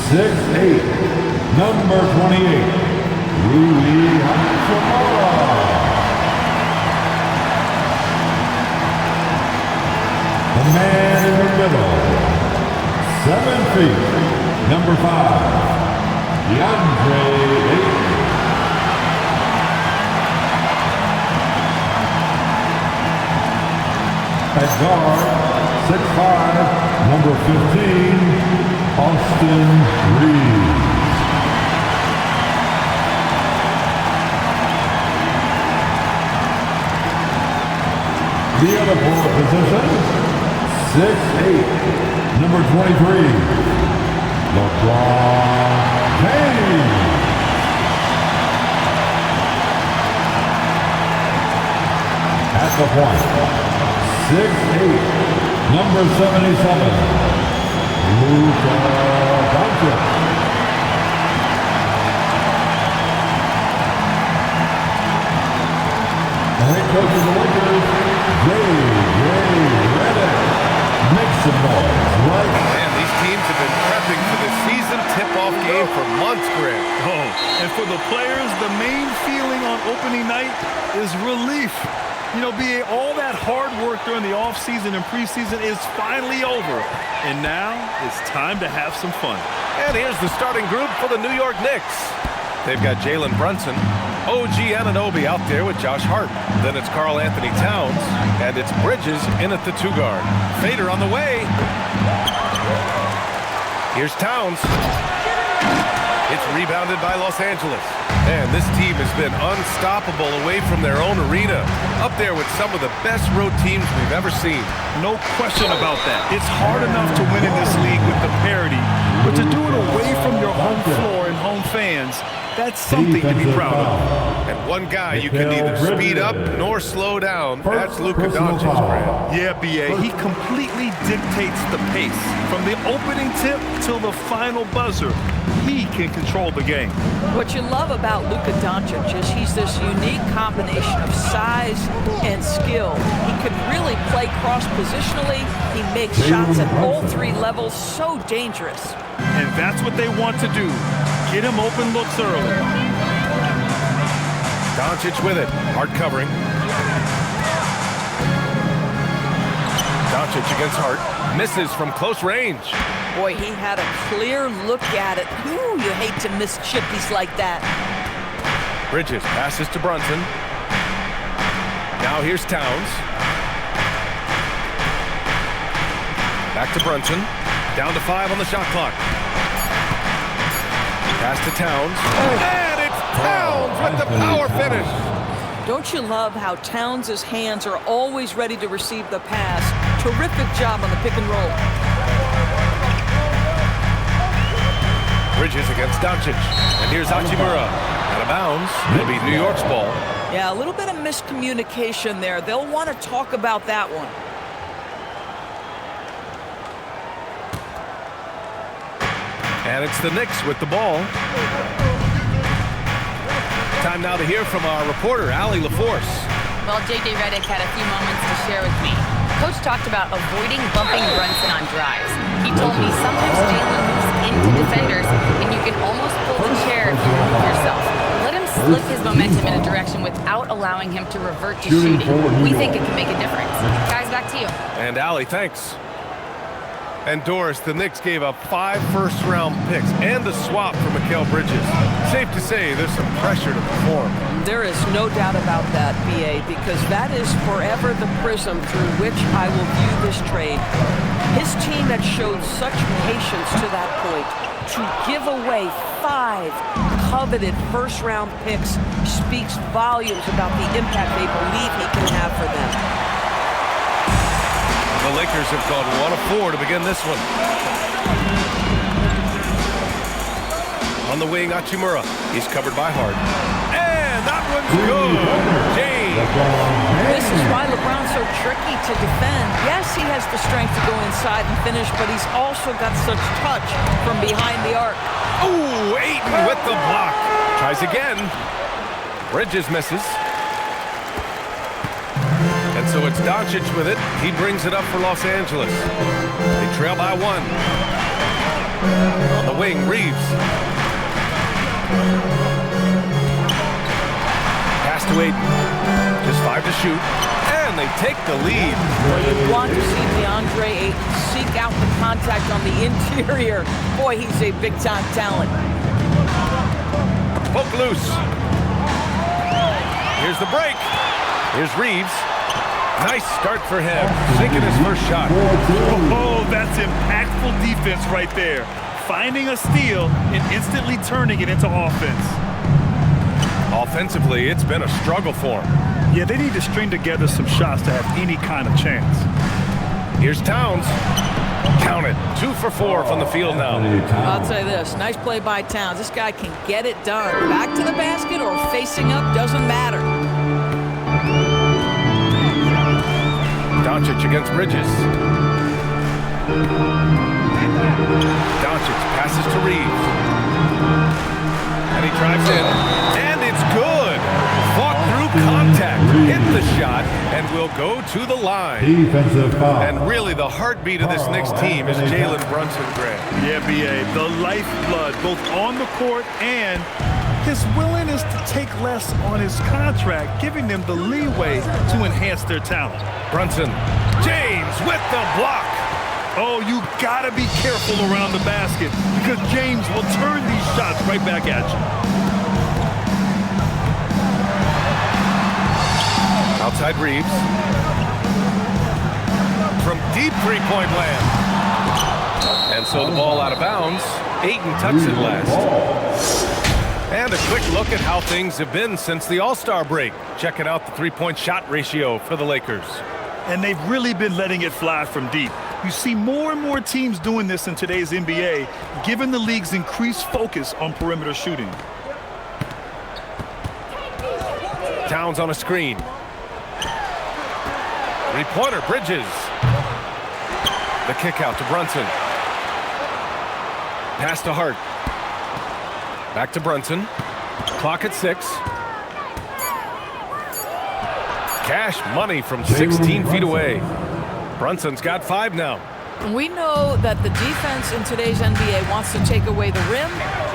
6'8", number 28, the man in the middle, 7 feet, number 5, DeAndre Ayton. At guard, 6'5", number 15, Austin Reeves. The other forward position, 6'8", number 23, LeBron James. At the point, 6'8", number 77, Luka Doncic. The head coach of the Lakers, make some noise, right? Man, these teams have been prepping for this season tip-off game for months, Greg. Oh, and for the players, the main feeling on opening night is relief. You know, BA, all that hard work during the offseason and preseason is finally over. And now it's time to have some fun. And here's the starting group for the New York Knicks. They've got Jalen Brunson, OG Anunoby out there with Josh Hart. Then it's Karl Anthony Towns, and it's Bridges in at the 2-guard. Fader on the way. Here's Towns. It's rebounded by Los Angeles. And this team has been unstoppable away from their own arena. Up there with some of the best road teams we've ever seen. No question about that. It's hard enough to win in this league with the parity, but to do it away from your home floor and home fans, that's something to be proud of. And one guy you can neither speed up nor slow down, that's Luka Doncic, Grant. Yeah, BA, he completely dictates the pace. From the opening tip till the final buzzer, he can control the game. What you love about Luka Doncic is he's this unique combination of size and skill. He can really play cross-positionally. He makes shots at all 3 levels, so dangerous. And that's what they want to do. Get him open looks early. Doncic with it. Hart covering. Doncic against Hart. Misses from close range. Boy, he had a clear look at it. Ooh, you hate to miss chippies like that. Bridges passes to Brunson. Now here's Towns. Back to Brunson. Down to 5 on the shot clock. Pass to Towns. And it's Towns with the power finish. Don't you love how Towns' hands are always ready to receive the pass? Terrific job on the pick and roll. Bridges against Doncic. And here's Hachimura. Out of bounds. It'll be New York's ball. Yeah, a little bit of miscommunication there. They'll want to talk about that one. And it's the Knicks with the ball. Time now to hear from our reporter, Allie LaForce. Well, J.J. Redick had a few moments to share with me. Coach talked about avoiding bumping Brunson on drives. He told me sometimes Jalen moves into defenders, and you can almost pull the chair if you move yourself. Let him slip his momentum in a direction without allowing him to revert to shooting. We think it can make a difference. Guys, back to you. And Allie, thanks. And Doris, the Knicks gave up 5 first-round picks and a swap for Mikal Bridges. Safe to say there's some pressure to perform. There is no doubt about that, BA, because that is forever the prism through which I will view this trade. His team had showed such patience to that point. To give away 5 coveted first-round picks speaks volumes about the impact they believe he can have for them. The Lakers have gone 1 of 4 to begin this one. On the wing, Hachimura. He's covered by Hart. And that one's good. James. This is why LeBron's so tricky to defend. Yes, he has the strength to go inside and finish, but he's also got such touch from behind the arc. Ooh, Ayton with the block. Tries again. Bridges misses. And so it's Doncic with it. He brings it up for Los Angeles. They trail by 1. On the wing, Reeves. Pass to Aiden. Just 5 to shoot. And they take the lead. Well, you want to see DeAndre Ayton seek out the contact on the interior. Boy, he's a big-time talent. Poke loose. Here's the break. Here's Reeves. Nice start for him. Sinking his first shot. Oh, that's impactful defense right there. Finding a steal and instantly turning it into offense. Offensively, it's been a struggle for him. Yeah, they need to string together some shots to have any kind of chance. Here's Towns. Count it. 2 for 4 from the field now. I'll tell you this, nice play by Towns. This guy can get it done. Back to the basket or facing up, doesn't matter. Doncic against Bridges. Doncic passes to Reeves. And he drives in. And it's good. Fought through contact. Hit the shot and will go to the line. Defensive foul. And really the heartbeat of this Knicks team is Jalen Brunson, Grant. Yeah, B.A., the lifeblood both on the court and his willingness to take less on his contract, giving them the leeway to enhance their talent. Brunson. James with the block. Oh, you gotta be careful around the basket because James will turn these shots right back at you. Outside Reeves. From deep three-point land. And so the ball out of bounds. Ayton tucks it last. And a quick look at how things have been since the All-Star break. Checking out the three-point shot ratio for the Lakers. And they've really been letting it fly from deep. You see more and more teams doing this in today's NBA, given the league's increased focus on perimeter shooting. Towns on a screen. Three-pointer, Bridges. The kick out to Brunson. Pass to Hart. Back to Brunson. Clock at 6. Cash money from 16 feet away. Brunson's got 5 now. We know that the defense in today's NBA wants to take away the rim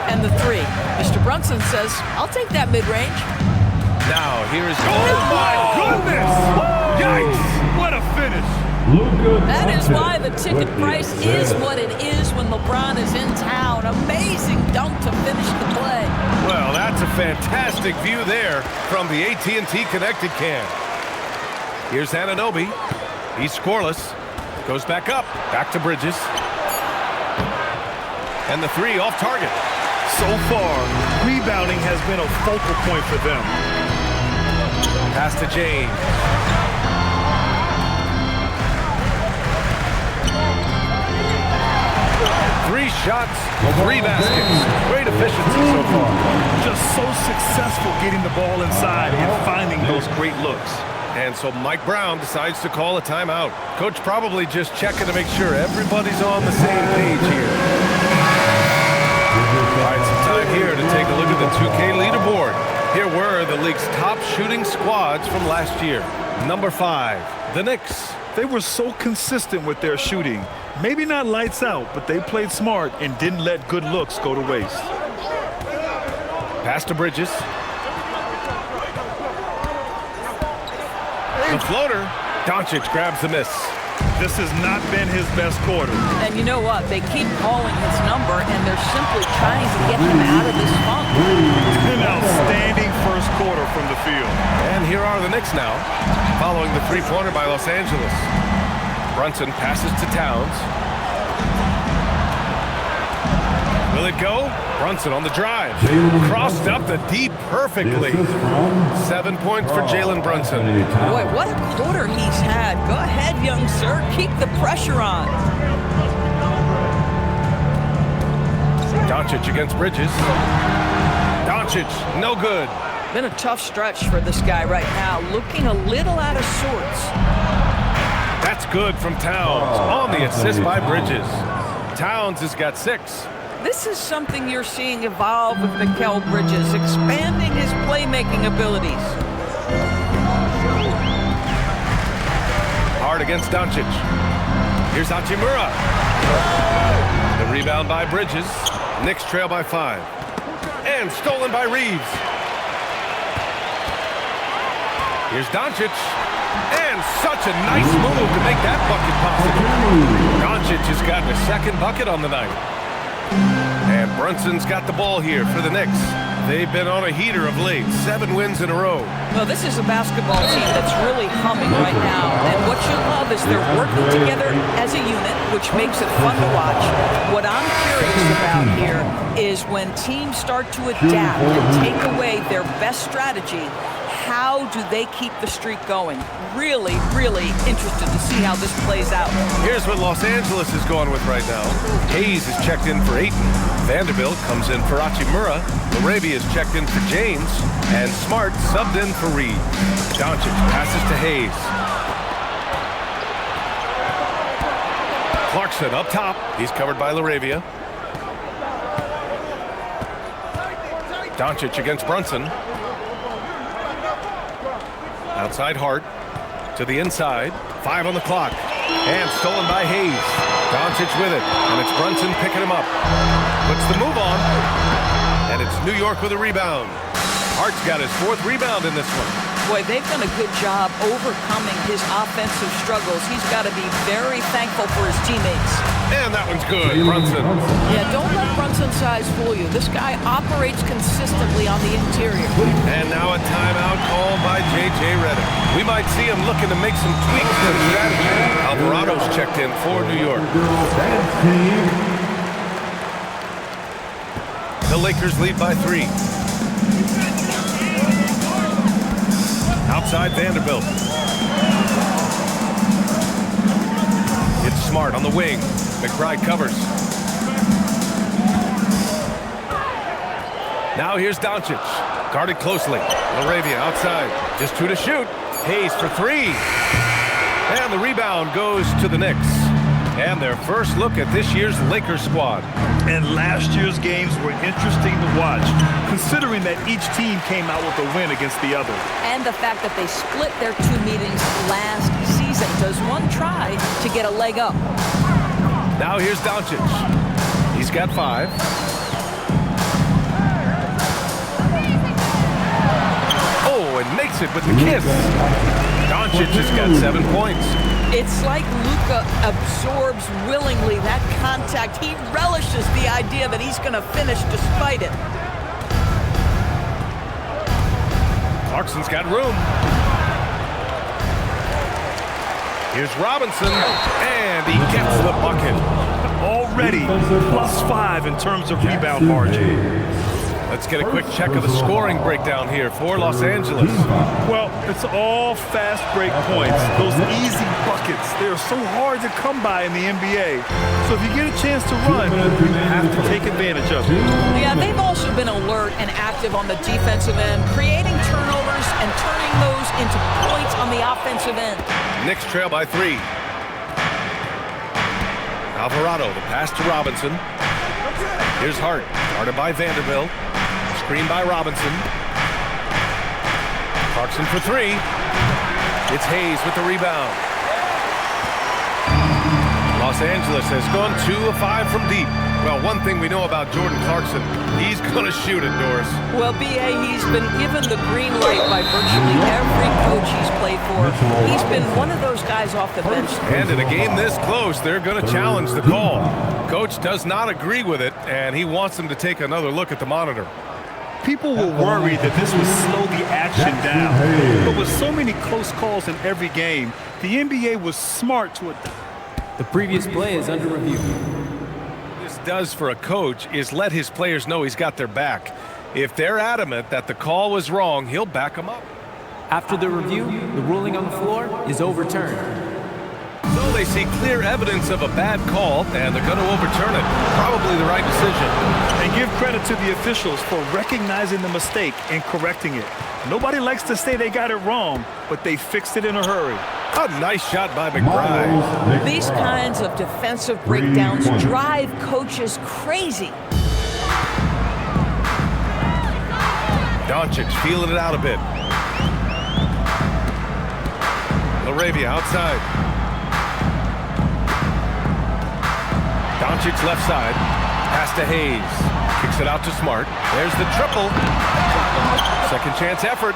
and the 3. Mr. Brunson says, I'll take that mid-range. Now, here is... Oh, my goodness! Yikes! What a finish! That is why the ticket price is what it is when LeBron is in town. Amazing dunk to finish the play. Well, that's a fantastic view there from the AT&T Connected Cam. Here's Anunoby. He's scoreless. Goes back up. Back to Bridges. And the 3 off target. So far, rebounding has been a focal point for them. Pass to James. Three shots, 3 baskets. Great efficiency so far. Just so successful getting the ball inside and finding those great looks. And so Mike Brown decides to call a timeout. Coach probably just checking to make sure everybody's on the same page here. All right, some time here to take a look at the 2K leaderboard. Here were the league's top shooting squads from last year. Number 5, the Knicks. They were so consistent with their shooting. Maybe not lights out, but they played smart and didn't let good looks go to waste. Pass to Bridges. The floater. Doncic grabs the miss. This has not been his best quarter. And you know what? They keep calling his number, and they're simply trying to get him out of this funk. An outstanding first quarter from the field. And here are the Knicks now, following the three-pointer by Los Angeles. Brunson passes to Towns. Will it go? Brunson on the drive. Crossed up the deep perfectly. 7 points for Jalen Brunson. Boy, what a quarter he's had. Go ahead, young sir. Keep the pressure on. Doncic against Bridges. Doncic, no good. Been a tough stretch for this guy right now. Looking a little out of sorts. That's good from Towns. On the assist by Bridges. Towns has got 6. This is something you're seeing evolve with Mikal Bridges, expanding his playmaking abilities. Hard against Doncic. Here's Hachimura. The Rebound by Bridges. Knicks trail by 5. And stolen by Reeves. Here's Doncic. And such a nice move to make that bucket possible. Doncic has gotten a second bucket on the night. And Brunson's got the ball here for the Knicks. They've been on a heater of late. 7 wins in a row. Well, this is a basketball team that's really humming right now. And what you love is they're working together as a unit, which makes it fun to watch. What I'm curious about here is when teams start to adapt and take away their best strategy, how do they keep the streak going? Really, really interested to see how this plays out. Here's what Los Angeles is going with right now. Hayes is checked in for Ayton. Vanderbilt comes in for Hachimura. Laravia is checked in for James. And Smart subbed in for Reed. Doncic passes to Hayes. Clarkson up top. He's covered by Laravia. Doncic against Brunson. Outside Hart. To the inside. 5 on the clock. And stolen by Hayes. Doncic with it. And it's Brunson picking him up. Puts the move on. And it's New York with a rebound. Hart's got his 4th rebound in this one. Boy, they've done a good job overcoming his offensive struggles. He's got to be very thankful for his teammates. And that one's good, Brunson. Yeah, don't let Brunson's size fool you. This guy operates consistently on the interior. And now a timeout called by J.J. Redick. We might see him looking to make some tweaks to the strategy. Alvarado's checked in for New York. The Lakers lead by 3. Outside Vanderbilt. It's Smart on the wing. McBride covers. Now here's Doncic. Guarded closely. Laravia outside. Just 2 to shoot. Hayes for 3. And the rebound goes to the Knicks. And their first look at this year's Lakers squad. And last year's games were interesting to watch, considering that each team came out with a win against the other. And the fact that they split their 2 meetings last season. Does one try to get a leg up? Now here's Doncic. He's got 5. Oh, and makes it with the kiss. Doncic has got 7 points. It's like Luka absorbs willingly that contact. He relishes the idea that he's going to finish despite it. Clarkson's got room. Here's Robinson, and he gets the bucket. Already +5 in terms of rebound margin. Let's get a quick check of the scoring breakdown here for Los Angeles. Well, it's all fast break points. Those easy buckets, they're so hard to come by in the NBA. So if you get a chance to run, you have to take advantage of it. Yeah, they've also been alert and active on the defensive end, creating turnovers and turning those into points on the offensive end. Knicks trail by 3. Alvarado, the pass to Robinson. Here's Hart, guarded by Vanderbilt. Screen by Robinson. Clarkson for 3. It's Hayes with the rebound. Los Angeles has gone 2 of 5 from deep. Well, one thing we know about Jordan Clarkson, he's going to shoot it, Doris. Well, B.A., he's been given the green light by virtually every coach he's played for. He's been one of those guys off the bench. And in a game this close, they're going to challenge the call. Coach does not agree with it, and he wants them to take another look at the monitor. People were worried that this would slow the action down. But with so many close calls in every game, the NBA was smart to adapt. The previous play is under review. This does for a coach is let his players know he's got their back. If they're adamant that the call was wrong, he'll back them up. After the review, the ruling on the floor is overturned. So they see clear evidence of a bad call, and they're going to overturn it. Probably the right decision. And give credit to the officials for recognizing the mistake and correcting it. Nobody likes to say they got it wrong, but they fixed it in a hurry. A nice shot by McBride. These kinds of defensive breakdowns drive coaches crazy. Doncic feeling it out a bit. Laravia outside. Doncic left side. Pass to Hayes. Kicks it out to Smart. There's the triple. Second chance effort.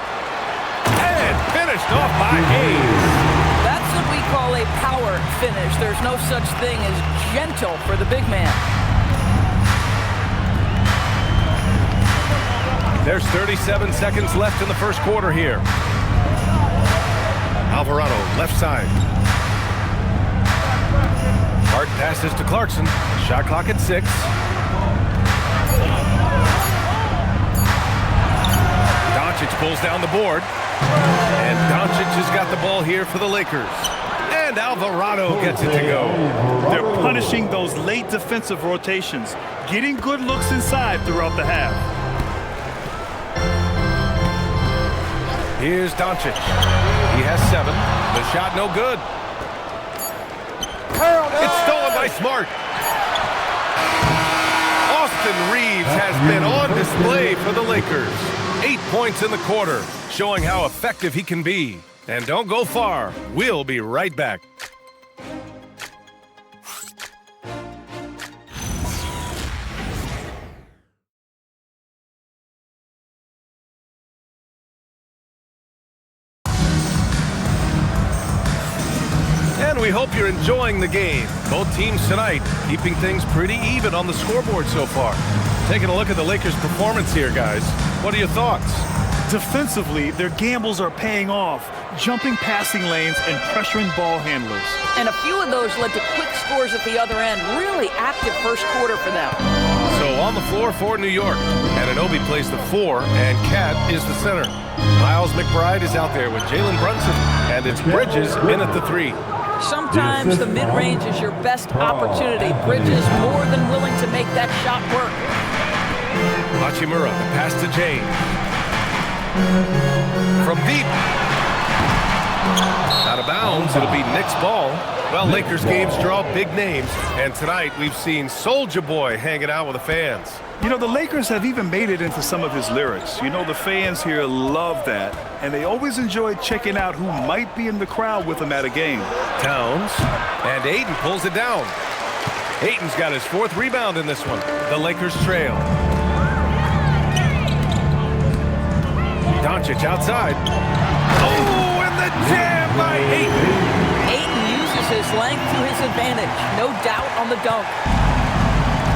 And finished off by Hayes. That's what we call a power finish. There's no such thing as gentle for the big man. There's 37 seconds left in the first quarter here. Alvarado, left side. Hart passes to Clarkson. Shot clock at 6. Doncic pulls down the board. And Doncic has got the ball here for the Lakers. And Alvarado gets it to go. They're punishing those late defensive rotations, getting good looks inside throughout the half. Here's Doncic. He has 7. The shot no good. It's stolen by Smart. Austin Reeves has been on display for the Lakers. 8 points in the quarter, showing how effective he can be. And don't go far. We'll be right back. And we hope you're enjoying the game. Both teams tonight keeping things pretty even on the scoreboard so far. Taking a look at the Lakers' performance here, guys. What are your thoughts? Defensively, their gambles are paying off, jumping passing lanes and pressuring ball handlers. And a few of those led to quick scores at the other end. Really active first quarter for them. So on the floor for New York, Anunoby plays the 4, and Cat is the center. Miles McBride is out there with Jalen Brunson, and it's Bridges in at the 3. Sometimes the mid-range is your best opportunity. Bridges more than willing to make that shot work. Hachimura, the pass to James. From deep. Out of bounds, it'll be Knicks ball. Well, Lakers games draw big names, and tonight we've seen Soulja Boy hanging out with the fans. You know, the Lakers have even made it into some of his lyrics. You know, the fans here love that, and they always enjoy checking out who might be in the crowd with him at a game. Towns, and Ayton pulls it down. Ayton's got his 4th rebound in this one. The Lakers trail. Doncic outside. Oh, and the jam by Ayton. Ayton uses his length to his advantage. No doubt on the dunk.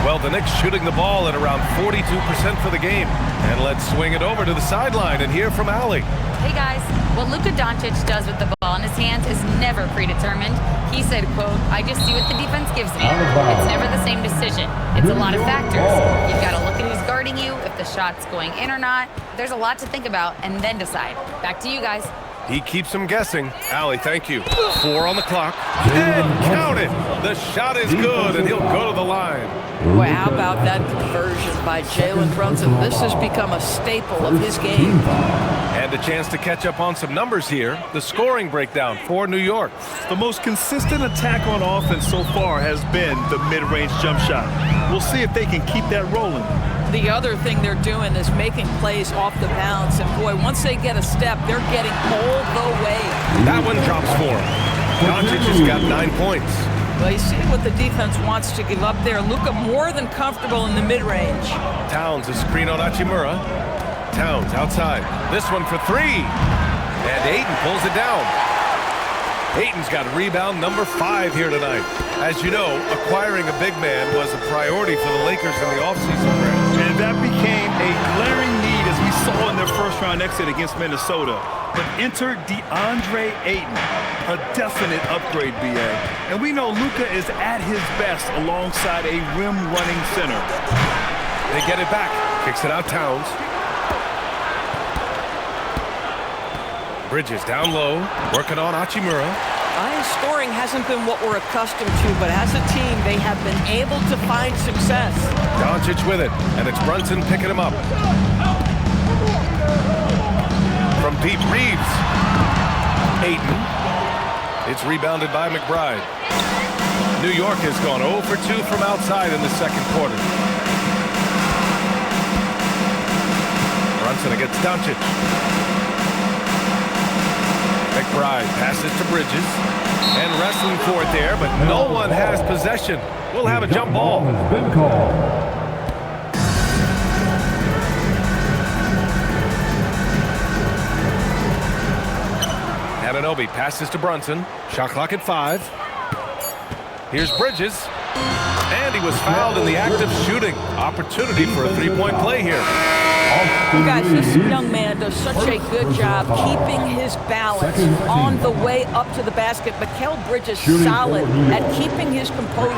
Well, the Knicks shooting the ball at around 42% for the game. And let's swing it over to the sideline and hear from Allie. Hey guys, what Luka Doncic does with the ball in his hands is never predetermined. He said, quote, "I just see what the defense gives me. It's never the same decision. It's a lot of factors. You've got to look at who's guarding you, if the shot's going in or not. There's a lot to think about and then decide. Back to you guys." He keeps them guessing. Allie, thank you. 4 on the clock. And count it. The shot is good, and he'll go to the line. Boy, how about that conversion by Jalen Brunson? This has become a staple of his game. And a chance to catch up on some numbers here. The scoring breakdown for New York. The most consistent attack on offense so far has been the mid-range jump shot. We'll see if they can keep that rolling. The other thing they're doing is making plays off the bounce. And boy, once they get a step, they're getting all the way. That one drops for him. Doncic has got 9 points. Well, you see what the defense wants to give up there. Luka more than comfortable in the mid-range. Towns a screen on Hachimura. Towns outside. This one for 3. And Ayton pulls it down. Ayton's got rebound number 5 here tonight. As you know, acquiring a big man was a priority for the Lakers in the offseason. And that became a glaring need as we saw in their first-round exit against Minnesota. But enter DeAndre Ayton, a definite upgrade, BA. And we know Luka is at his best alongside a rim-running center. They get it back. Kicks it out Towns. Bridges down low, working on Hachimura. Scoring hasn't been what we're accustomed to, but as a team, they have been able to find success. Doncic with it, and it's Brunson picking him up. From deep, Reeves. Ayton. It's rebounded by McBride. New York has gone 0 for 2 from outside in the second quarter. Brunson against Doncic. McBride passes to Bridges. And wrestling for it there, but no one has possession. We'll have a jump ball. Has been called. Anunoby passes to Brunson. Shot clock at 5. Here's Bridges. And he was fouled in the act of shooting. Opportunity for a three-point play here. You guys, this young man does such a good job keeping his balance on the way up to the basket. Mikal Bridges solid at keeping his composure.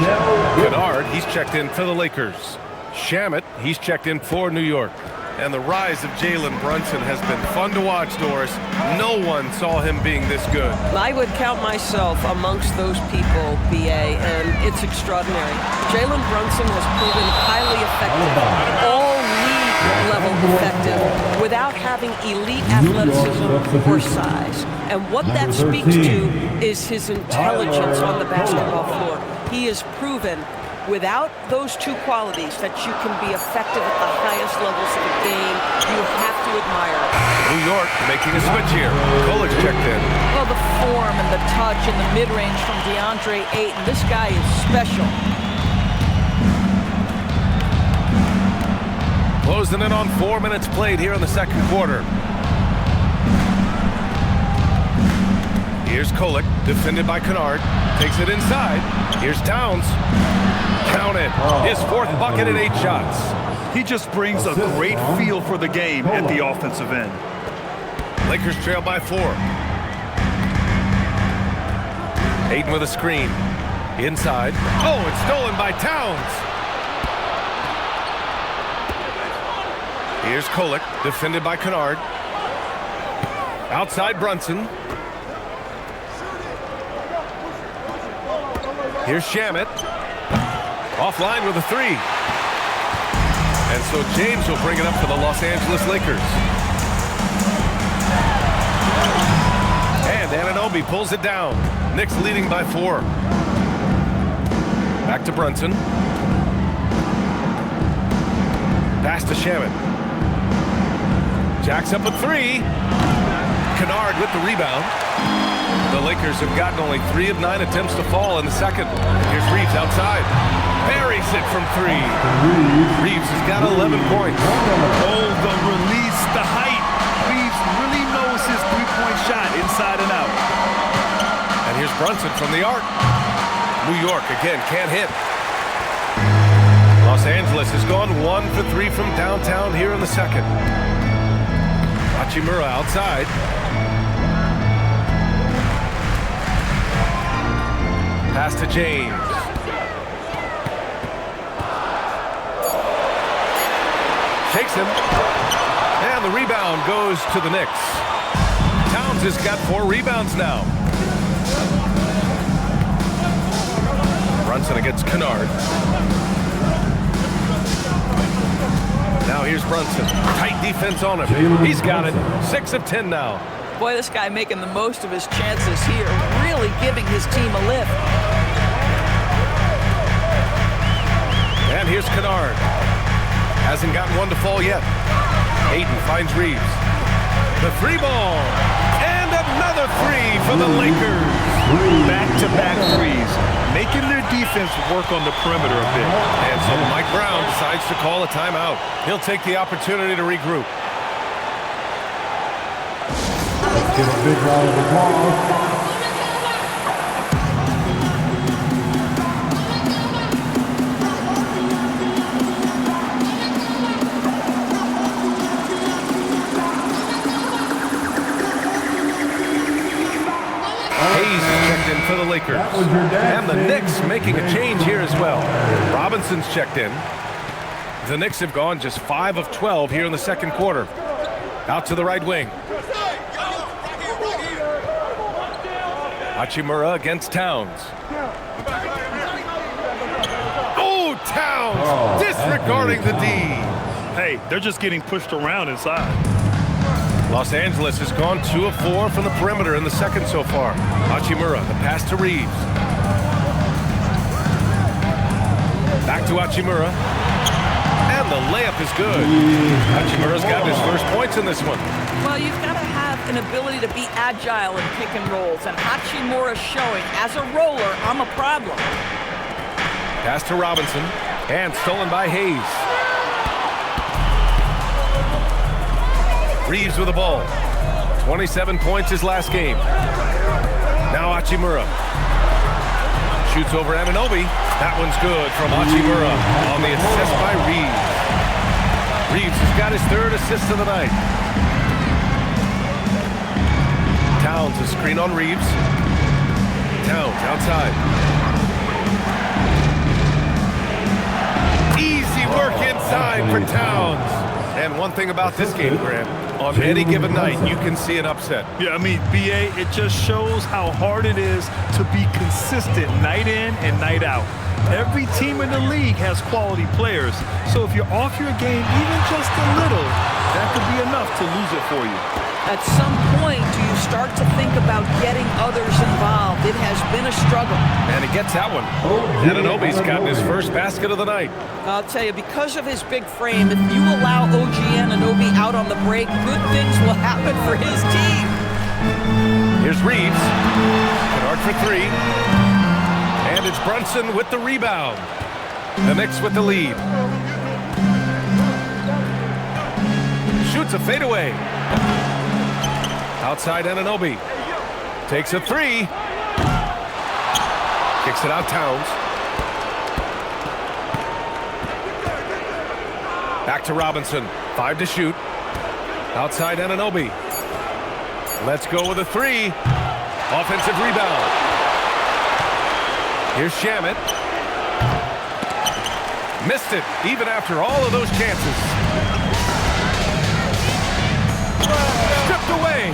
Kennard, he's checked in for the Lakers. Shamet, he's checked in for New York. And the rise of Jalen Brunson has been fun to watch, Doris. No one saw him being this good. I would count myself amongst those people, BA, and it's extraordinary. Jalen Brunson has proven highly effective, all league-level effective, without having elite athleticism or size. And what that speaks to is his intelligence on the basketball floor. He has proven without those two qualities that you can be effective at the highest levels of the game. You have to admire it. New York making a switch here. Kolek checked in. Well, the form and the touch and the mid-range from DeAndre Ayton. This guy is special. Closing in on 4 minutes played here in the second quarter. Here's Kolek, defended by Kennard. Takes it inside. Here's Towns. Count it. His fourth bucket and 8 shots. He just brings a great feel for the game at the offensive end. Lakers trail by 4. Ayton with a screen. Inside. Oh, it's stolen by Towns. Here's Kolek, defended by Kennard. Outside Brunson. Here's Shamet. Offline with a 3. And so James will bring it up for the Los Angeles Lakers. And Anunoby pulls it down. Knicks leading by 4. Back to Brunson. Pass to Shamet. Jacks up a 3. Kennard with the rebound. The Lakers have gotten only 3 of 9 attempts to fall in the second. Here's Reeves outside. Buries it from 3. Reeves has got 11 points. Oh, the release, the height. Reeves really knows his three-point shot inside and out. And here's Brunson from the arc. New York, again, can't hit. Los Angeles has gone 1 for 3 from downtown here in the second. Hachimura outside. Pass to James. Takes him. And the rebound goes to the Knicks. Towns has got 4 rebounds now. Brunson against Kennard. Now here's Brunson. Tight defense on him. He's got it. 6 of 10 now. Boy, this guy making the most of his chances here, really giving his team a lift. And here's Kennard. Hasn't gotten one to fall yet. Ayton finds Reeves. The 3 ball. And another 3 for the Lakers. Back-to-back threes, making their defense work on the perimeter a bit. And so Mike Brown decides to call a timeout. He'll take the opportunity to regroup. Give a big round of applause. Hayes checked in for the Lakers. And the Knicks making a change here as well. Robinson's checked in. The Knicks have gone just 5 of 12 here in the second quarter. Out to the right wing. Hachimura against Towns. Oh, Towns! Disregarding the D. Hey, they're just getting pushed around inside. Los Angeles has gone 2 of 4 from the perimeter in the second so far. Hachimura, the pass to Reeves. Back to Hachimura. And And the layup is good. Hachimura's got his first points in this one. Well, you've got to have an ability to be agile in pick and rolls, and Hachimura's showing, as a roller, I'm a problem. Pass to Robinson, and stolen by Hayes. Reeves with the ball. 27 points his last game. Now Hachimura. Shoots over Anunoby. That one's good from Hachimura on the assist by Reeves. Reeves has got his third assist of the night. Towns, a screen on Reeves. Towns outside. Easy work inside for Towns. And one thing about this game, Grant, on any given night, you can see an upset. Yeah, I mean, BA, it just shows how hard it is to be consistent night in and night out. Every team in the league has quality players, so if you're off your game even just a little, that could be enough to lose it for you. At some point, do you start to think about getting others involved? It has been a struggle. And he gets that one. Anunoby's gotten his first basket of the night. I'll tell you, because of his big frame, if you allow OG Anunoby out on the break, good things will happen for his team. Here's Reeves. Kennard for three. And it's Brunson with the rebound. The Knicks with the lead. Shoots a fadeaway. Outside Anunoby. Takes a three. Kicks it out Towns. Back to Robinson. 5 to shoot. Outside Anunoby. Let's go with a three. Offensive rebound. Here's Shamet. Missed it, even after all of those chances. Stripped away.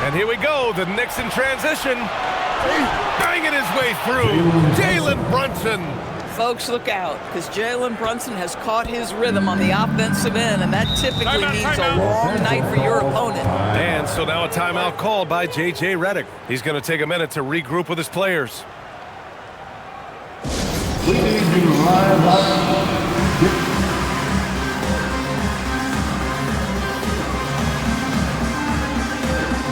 And here we go, the Knicks in transition. Banging his way through. Jalen Brunson. Folks, look out, because Jalen Brunson has caught his rhythm on the offensive end, and that typically means a long night for your opponent. And so now a timeout called by J.J. Redick. He's going to take a minute to regroup with his players.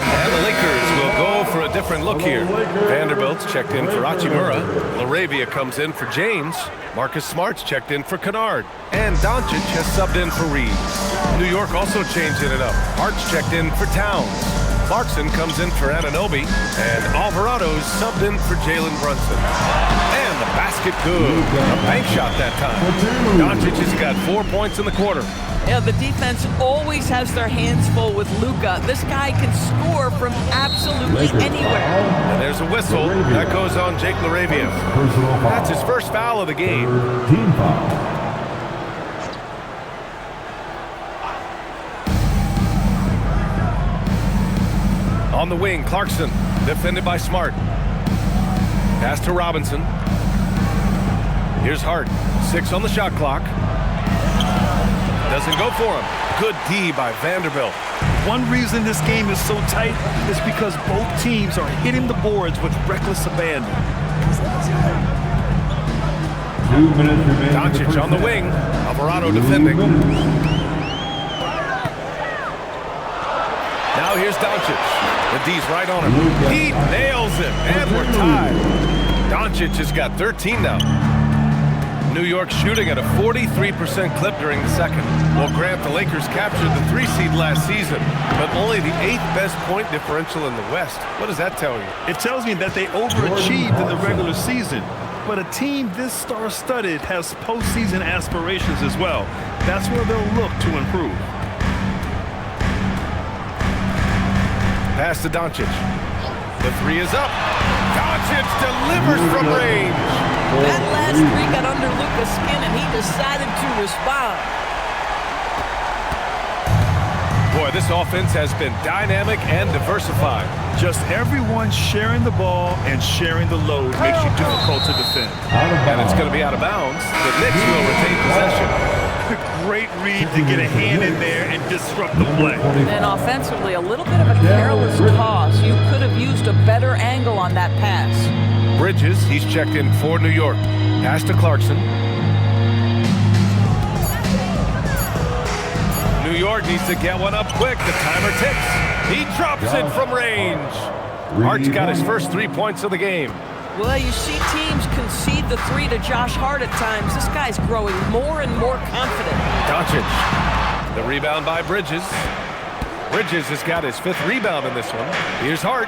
And the Lakers will go for a different look here. Vanderbilt's checked in for Hachimura. LaRavia comes in for James. Marcus Smart's checked in for Kennard. And Doncic has subbed in for Reeves. New York also changing it up. Hart's checked in for Towns. Clarkson comes in for Anunoby. And Alvarado's subbed in for Jalen Brunson. And the basket good. A bank shot that time. Doncic has got 4 points in the quarter. Yeah, the defense always has their hands full with Luka. This guy can score from absolutely anywhere. And there's a whistle. That goes on Jake LaRavia. That's his first foul of the game. Team foul. On the wing, Clarkson, defended by Smart. Pass to Robinson. Here's Hart. 6 on the shot clock. Doesn't go for him. Good D by Vanderbilt. One reason this game is so tight is because both teams are hitting the boards with reckless abandon. 2 minutes remaining. Doncic on the wing. Alvarado defending. Now here's Doncic. The D's right on him. He nails it, and we're tied. Doncic has got 13 now. New York shooting at a 43% clip during the second. Well, Grant, the Lakers captured the 3 seed last season, but only the 8th best point differential in the West. What does that tell you? It tells me that they overachieved in the regular season, but a team this star-studded has postseason aspirations as well. That's where they'll look to improve. Pass to Doncic. The 3 is up. Doncic delivers from range. That last three got under Luka's skin, and he decided to respond. Boy, this offense has been dynamic and diversified. Just everyone sharing the ball and sharing the load makes you difficult to defend. And it's going to be out of bounds. The Knicks will retain possession. Great read to get a hand in there and disrupt the play. And offensively, a little bit of a careless toss. You could have used a better angle on that pass. Bridges, he's checked in for New York. Pass to Clarkson. York needs to get one up quick. The timer ticks. He drops it from range. Hart's got his first 3 points of the game. Well, you see teams concede the three to Josh Hart at times. This guy's growing more and more confident. Doncic. The rebound by Bridges. Bridges has got his 5th rebound in this one. Here's Hart.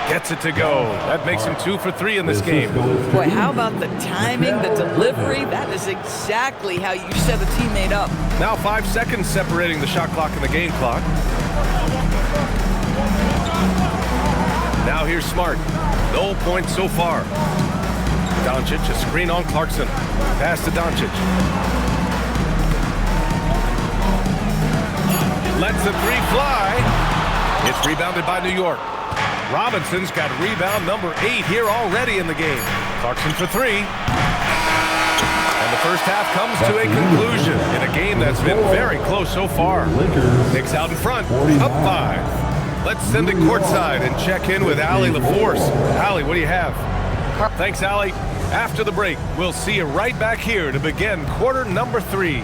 Gets it to go. That makes him 2 for 3 in this game. Boy, how about the timing, the delivery? That is exactly how you set a teammate up. Now 5 seconds separating the shot clock and the game clock. Now here's Smart. No points so far. Doncic, a screen on Clarkson. Pass to Doncic. Lets the three fly. It's rebounded by New York. Robinson's got rebound number 8 here already in the game. Clarkson for 3. And the first half comes to a conclusion in a game that's been very close so far. Knicks out in front, up 5. Let's send it courtside and check in with Allie LaForce. Allie, what do you have? Thanks, Allie. After the break, we'll see you right back here to begin quarter number 3.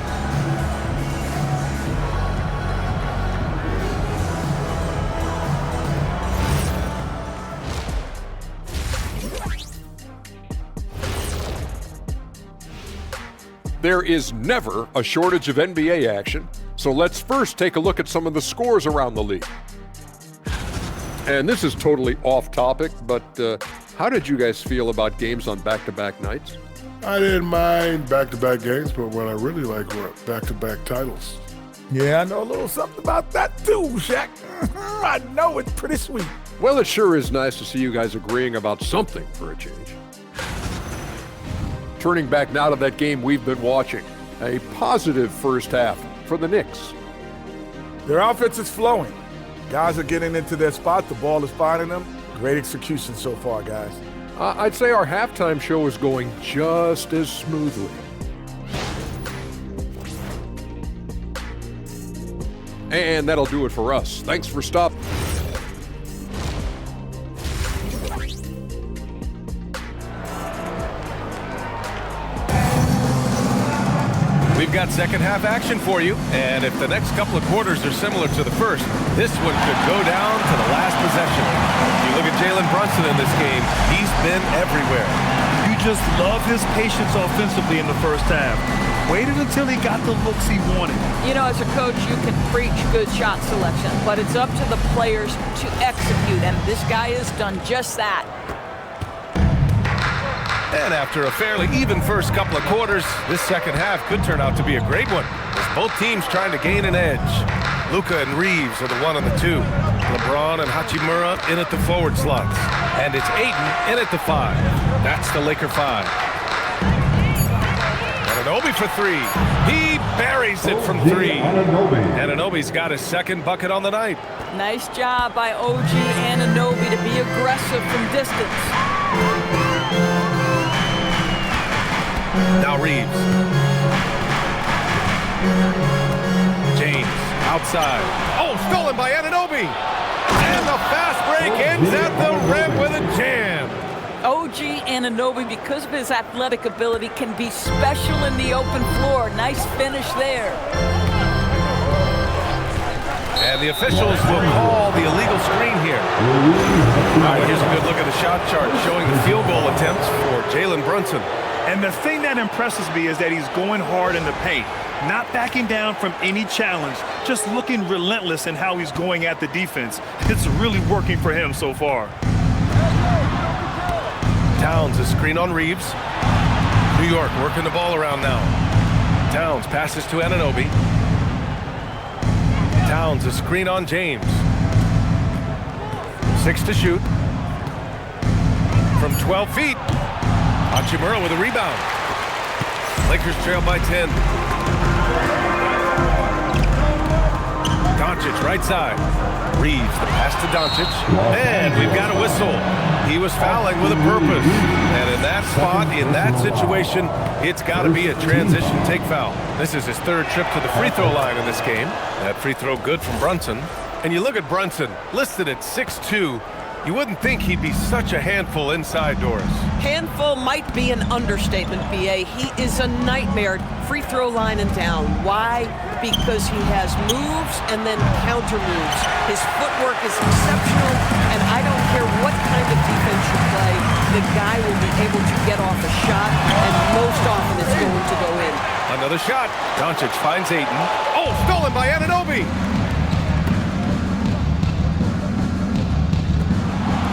There is never a shortage of NBA action, so let's first take a look at some of the scores around the league. And this is totally off topic, but how did you guys feel about games on back-to-back nights? I didn't mind back-to-back games, but what I really like were back-to-back titles. Yeah, I know a little something about that too, Shaq. I know it's pretty sweet. Well, it sure is nice to see you guys agreeing about something for a change. Turning back now to that game we've been watching. A positive first half for the Knicks. Their offense is flowing. Guys are getting into their spot. The ball is finding them. Great execution so far, guys. I'd say our halftime show is going just as smoothly. And that'll do it for us. Thanks for stopping. We've got second half action for you, and if the next couple of quarters are similar to the first, this one could go down to the last possession. You look at Jalen Brunson in this game, he's been everywhere. You just love his patience offensively in the first half. Waited until he got the looks he wanted. You know, as a coach, you can preach good shot selection, but it's up to the players to execute, and this guy has done just that. And after a fairly even first couple of quarters, this second half could turn out to be a great one, as both teams trying to gain an edge. Luka and Reeves are the 1 and the 2. LeBron and Hachimura in at the forward slots. And it's Ayton in at the 5. That's the Laker 5. Anunoby for 3. He buries it from 3. Anunoby's got his second bucket on the night. Nice job by OG Anunoby to be aggressive from distance. Now Reeves. James outside. Oh, stolen by Anunoby. And the fast break ends at the rim with a jam. OG Anunoby, because of his athletic ability, can be special in the open floor. Nice finish there. And the officials will call the illegal screen here. All right, here's a good look at the shot chart showing the field goal attempts for Jalen Brunson. And the thing that impresses me is that he's going hard in the paint, not backing down from any challenge, just looking relentless in how he's going at the defense. It's really working for him so far. Towns, a screen on Reeves. New York working the ball around now. Towns passes to Anunoby. Towns, a screen on James. 6 to shoot. From 12 feet. Hachimura with a rebound. Lakers trail by 10. Doncic right side. Reeves, the pass to Doncic. And we've got a whistle. He was fouling with a purpose. And in that spot, in that situation, it's got to be a transition take foul. This is his 3rd trip to the free throw line in this game. That free throw good from Brunson. And you look at Brunson, listed at 6'2", You wouldn't think he'd be such a handful inside doors. Handful might be an understatement, B.A. He is a nightmare, free throw line and down. Why? Because he has moves and then counter moves. His footwork is exceptional, and I don't care what kind of defense you play, the guy will be able to get off a shot, and most often it's going to go in. Another shot. Doncic finds Ayton. Oh, stolen by Anunoby.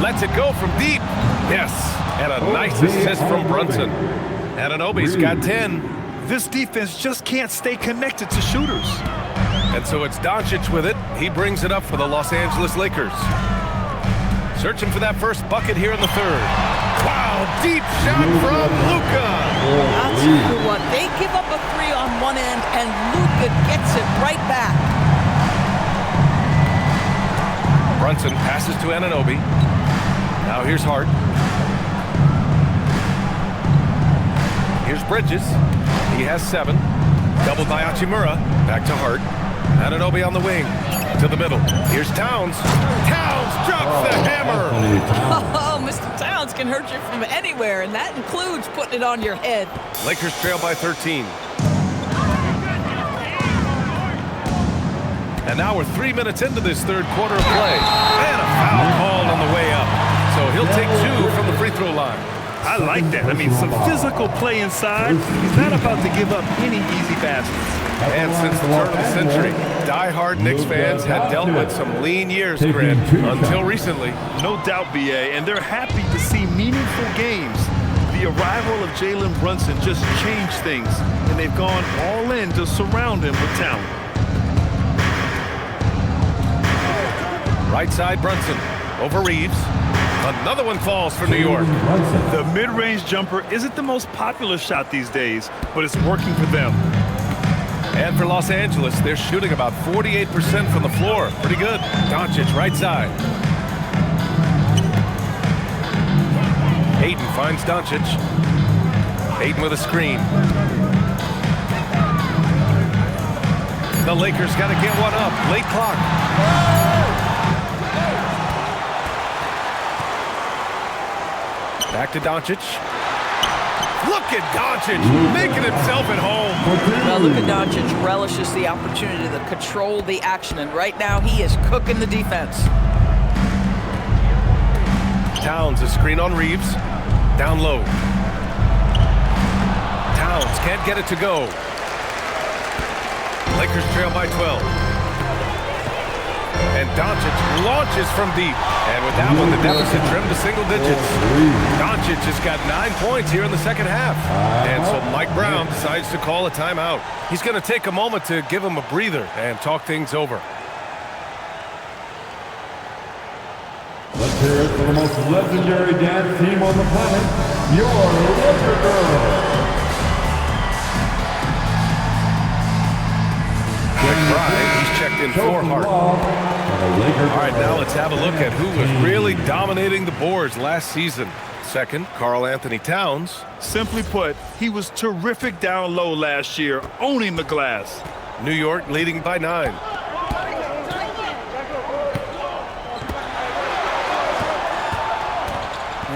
Lets it go from deep. Yes, and a nice assist from Brunson. Anunoby's got 10. This defense just can't stay connected to shooters. And so it's Doncic with it. He brings it up for the Los Angeles Lakers. Searching for that first bucket here in the third. Wow, deep shot from Luka. I'll tell you what, they give up a three on one end, and Luka gets it right back. Brunson passes to Anunoby. Now here's Hart. Here's Bridges. He has 7. Doubled by Hachimura. Back to Hart. Anunoby on the wing. To the middle. Here's Towns. Towns drops the hammer. Oh, Mr. Towns can hurt you from anywhere, and that includes putting it on your head. Lakers trail by 13. And now we're 3 minutes into this third quarter of play. And a foul called on the way up. So he'll take 2 from the free throw line. I like that. I mean, some physical play inside. He's not about to give up any easy baskets. And since the turn of the century, die-hard Knicks fans had dealt with some lean years, Grid, until recently. No doubt, B.A., and they're happy to see meaningful games. The arrival of Jalen Brunson just changed things, and they've gone all in to surround him with talent. Right side, Brunson over Reeves. Another one falls for New York. The mid-range jumper isn't the most popular shot these days, but it's working for them. And for Los Angeles, they're shooting about 48% from the floor. Pretty good. Doncic, right side. Ayton finds Doncic. Ayton with a screen. The Lakers got to get one up. Late clock. Back to Doncic. Look at Doncic making himself at home. Well, Luka Doncic relishes the opportunity to control the action, and right now he is cooking the defense. Towns, a screen on Reeves. Down low. Towns can't get it to go. Lakers trail by 12. And Doncic launches from deep. And with that one, the deficit trimmed to single digits. Doncic has got 9 points here in the second half. And so Mike Brown decides to call a timeout. He's going to take a moment to give him a breather and talk things over. Let's hear it for the most legendary dance team on the planet, your Laker Girls. He's checked in for Hart. All right, now let's have a look at who was really dominating the boards last season. Second, Karl Anthony Towns. Simply put, he was terrific down low last year, owning the glass. New York leading by 9.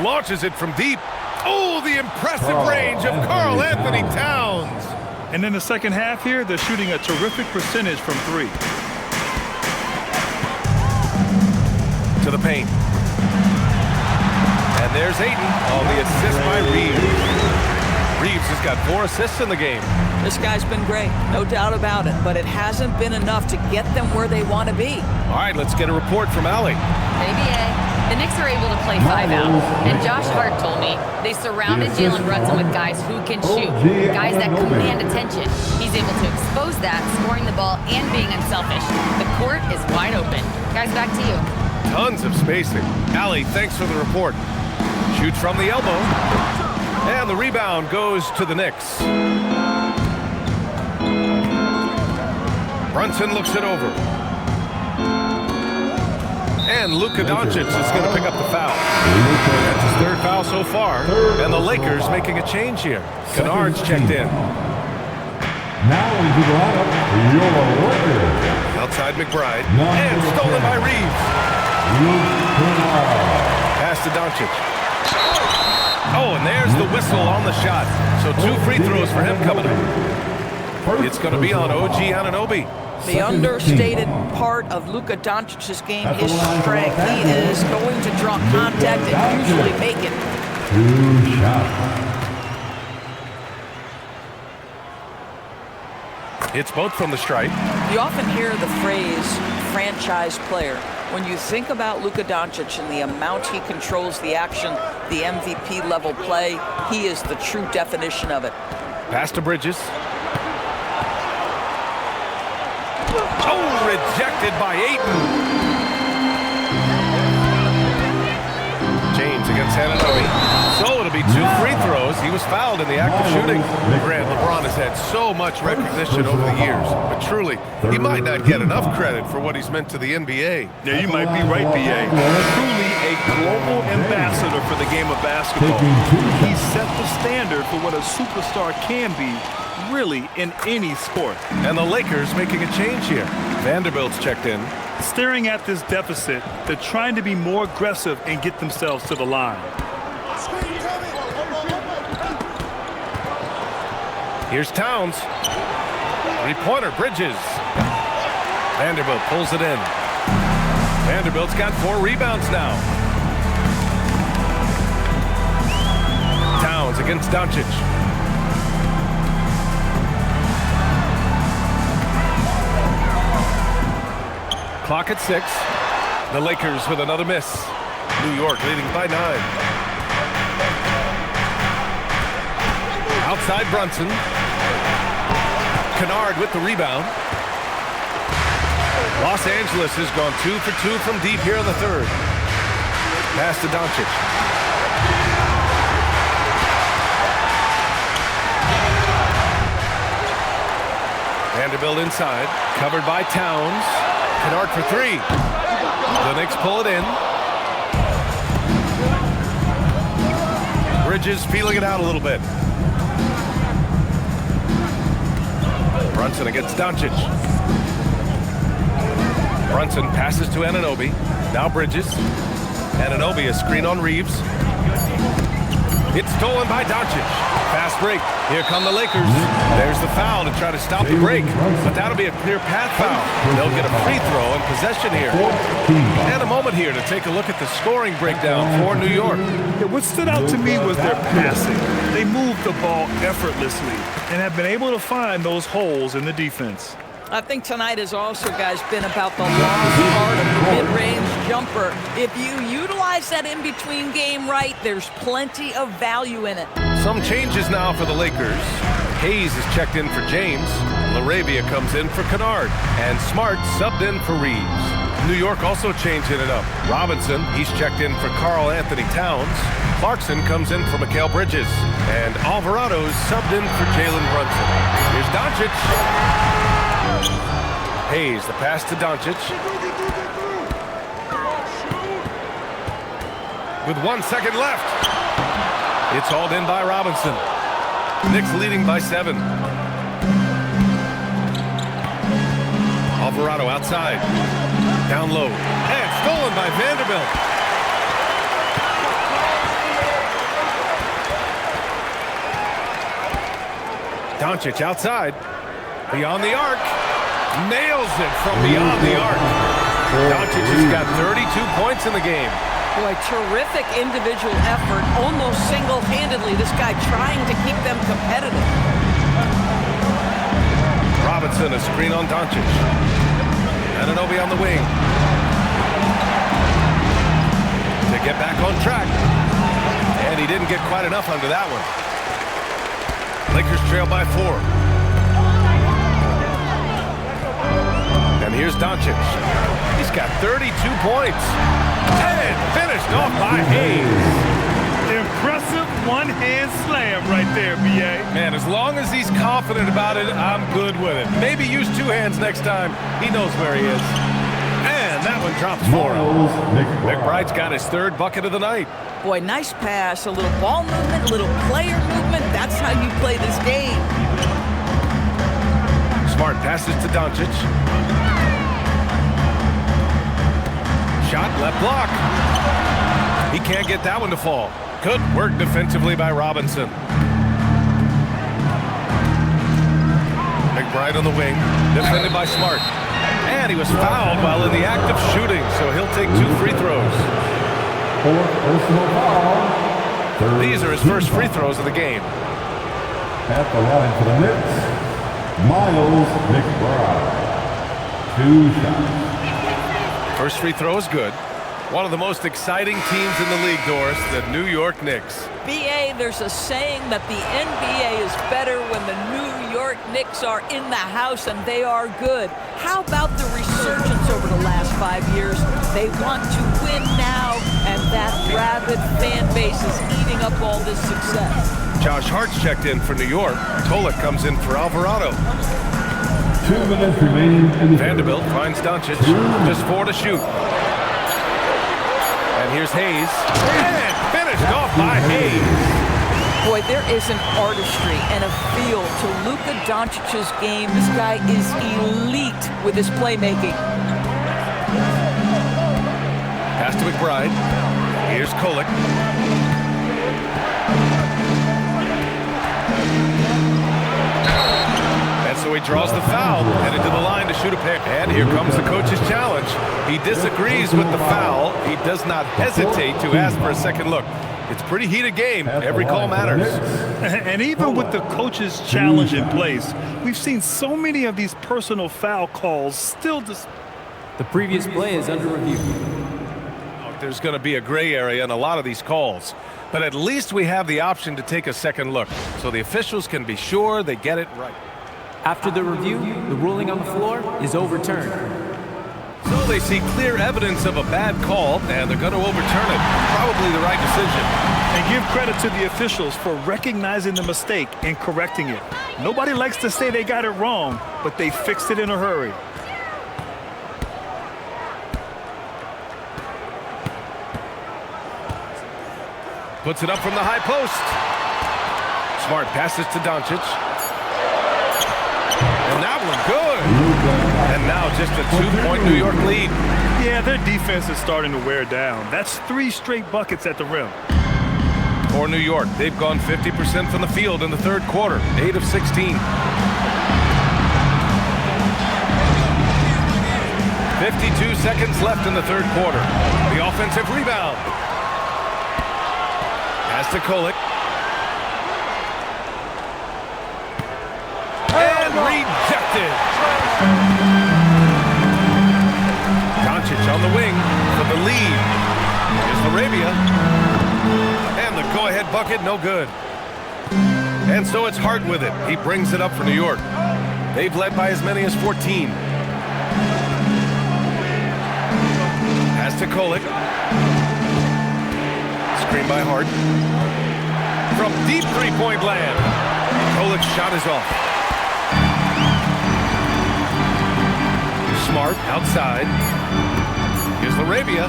Launches it from deep. Oh, the impressive range of Karl Anthony Towns. And in the second half here, they're shooting a terrific percentage from 3. To the paint. And there's Ayton on the assist by Reeves. Reeves has got 4 assists in the game. This guy's been great, no doubt about it, but it hasn't been enough to get them where they want to be. All right, let's get a report from Allie. Maybe, the Knicks are able to play 5 out, and Josh Hart told me they surrounded Jalen Brunson with guys who can shoot, guys that command attention. He's able to expose that, scoring the ball and being unselfish. The court is wide open. Guys, back to you. Tons of spacing. Allie, thanks for the report. Shoots from the elbow, and the rebound goes to the Knicks. Brunson looks it over. And Luka Doncic is going to pick up the foul. That's his 3rd foul so far. And the Lakers making a change here. Kennard's checked in. Now into the lineup, your Lakers. Outside McBride. And stolen by Reeves. Pass to Doncic. Oh, and there's the whistle on the shot. So 2 free throws for him coming up. It's going to be on OG Anunoby. The understated part of Luka Doncic's game is strength. He is going to draw contact and usually make it. 2 shots. It's both from the stripe. You often hear the phrase franchise player. When you think about Luka Doncic and the amount he controls the action, the MVP level play, he is the true definition of it. Pass to Bridges. Oh, rejected by Ayton. James against Anunoby. So it'll be 2 free throws. He was fouled in the act of shooting. Grant, LeBron has had so much recognition over the years, but truly, he might not get enough credit for what he's meant to the NBA. Yeah, you might be right, B.A. Truly a global ambassador for the game of basketball. He set the standard for what a superstar can be, really, in any sport. And the Lakers making a change here. Vanderbilt's checked in. Staring at this deficit, they're trying to be more aggressive and get themselves to the line. Here's Towns. 3-pointer, Bridges. Vanderbilt pulls it in. Vanderbilt's got 4 rebounds now. Towns against Doncic. Clock at 6. The Lakers with another miss. New York leading by 9. Outside Brunson. Kennard with the rebound. Los Angeles has gone 2 for 2 from deep here in the 3rd. Pass to Doncic. Vanderbilt inside. Covered by Towns. Kennard for 3. The Knicks pull it in. Bridges feeling it out a little bit. Brunson against Doncic. Brunson passes to Anunoby. Now Bridges. Anunoby a screen on Reeves. It's stolen by Doncic. Fast break. Here come the Lakers. There's the foul to try to stop the break. But that'll be a clear path foul. They'll get a free throw and possession here. And a moment here to take a look at the scoring breakdown for New York. Yeah, what stood out to me was their passing. They moved the ball effortlessly and have been able to find those holes in the defense. I think tonight has also, guys, been about the long part of the mid-range jumper. If you utilize that in-between game right, there's plenty of value in it. Some changes now for the Lakers. Hayes is checked in for James. LaRavia comes in for Kennard. And Smart subbed in for Reeves. New York also changing it up. Robinson, he's checked in for Karl Anthony Towns. Clarkson comes in for Mikal Bridges. And Alvarado's subbed in for Jalen Brunson. Here's Doncic. Hayes, the pass to Doncic. With 1 second left. It's hauled in by Robinson. Knicks leading by 7. Alvarado outside. Down low. And stolen by Vanderbilt. Doncic outside. Beyond the arc. Nails it from beyond the arc. Doncic has got 32 points in the game. Boy, terrific individual effort, almost single-handedly. This guy trying to keep them competitive. Robinson, a screen on Doncic. Anunoby on the wing. To get back on track. And he didn't get quite enough under that one. Lakers trail by 4. And here's Doncic. He's got 32 points. And finished off by Hayes. Impressive one-hand slam right there, B.A. Man, as long as he's confident about it, I'm good with it. Maybe use 2 hands next time. He knows where he is. And that one drops for him. McBride's got his 3rd bucket of the night. Boy, nice pass. A little ball movement, a little player movement. That's how you play this game. Smart passes to Doncic. shot, left block. He can't get that one to fall. Good work defensively by Robinson. McBride on the wing, defended by Smart. And he was fouled while in the act of shooting, so he'll take 2 free throws. Fourth personal foul. These are his first free throws of the game. At the line for the Knicks, Miles McBride. 2 shots. First free throw is good. One of the most exciting teams in the league, Doris, the New York Knicks. BA, there's a saying that the NBA is better when the New York Knicks are in the house and they are good. How about the resurgence over the last 5 years? They want to win now, and that rabid fan base is eating up all this success. Josh Hart's checked in for New York. Kolek comes in for Alvarado. 2 minutes remaining in the Vanderbilt finds Doncic. Just 4 to shoot. And here's Hayes. And finished off by Hayes. Boy, there is an artistry and a feel to Luka Doncic's game. This guy is elite with his playmaking. Pass to McBride. Here's Kolek. And so he draws the foul, headed to the line to shoot a pair. And here comes the coach's challenge. He disagrees with the foul. He does not hesitate to ask for a second look. It's a pretty heated game. Every call matters. And even with the coach's challenge in place, we've seen so many of these personal foul calls still. The previous play is under review. There's going to be a gray area in a lot of these calls. But at least we have the option to take a second look, so the officials can be sure they get it right. After the review, the ruling on the floor is overturned. So they see clear evidence of a bad call, and they're going to overturn it. Probably the right decision. And give credit to the officials for recognizing the mistake and correcting it. Nobody likes to say they got it wrong, but they fixed it in a hurry. Puts it up from the high post. Smart passes to Doncic. And that one good. And now just a 2-point New York lead. Yeah, their defense is starting to wear down. That's 3 straight buckets at the rim. For New York, they've gone 50% from the field in the third quarter, 8 of 16. 52 seconds left in the third quarter. The offensive rebound. Pass to Kolek. And rejected. Doncic on the wing for the lead. Here's Arabia. And the go-ahead bucket, no good. And so it's Hart with it. He brings it up for New York. They've led by as many as 14. Pass to Kolek. Screen by Hart. From deep three-point land. Kolek's shot is off. Smart outside. Here's Arabia.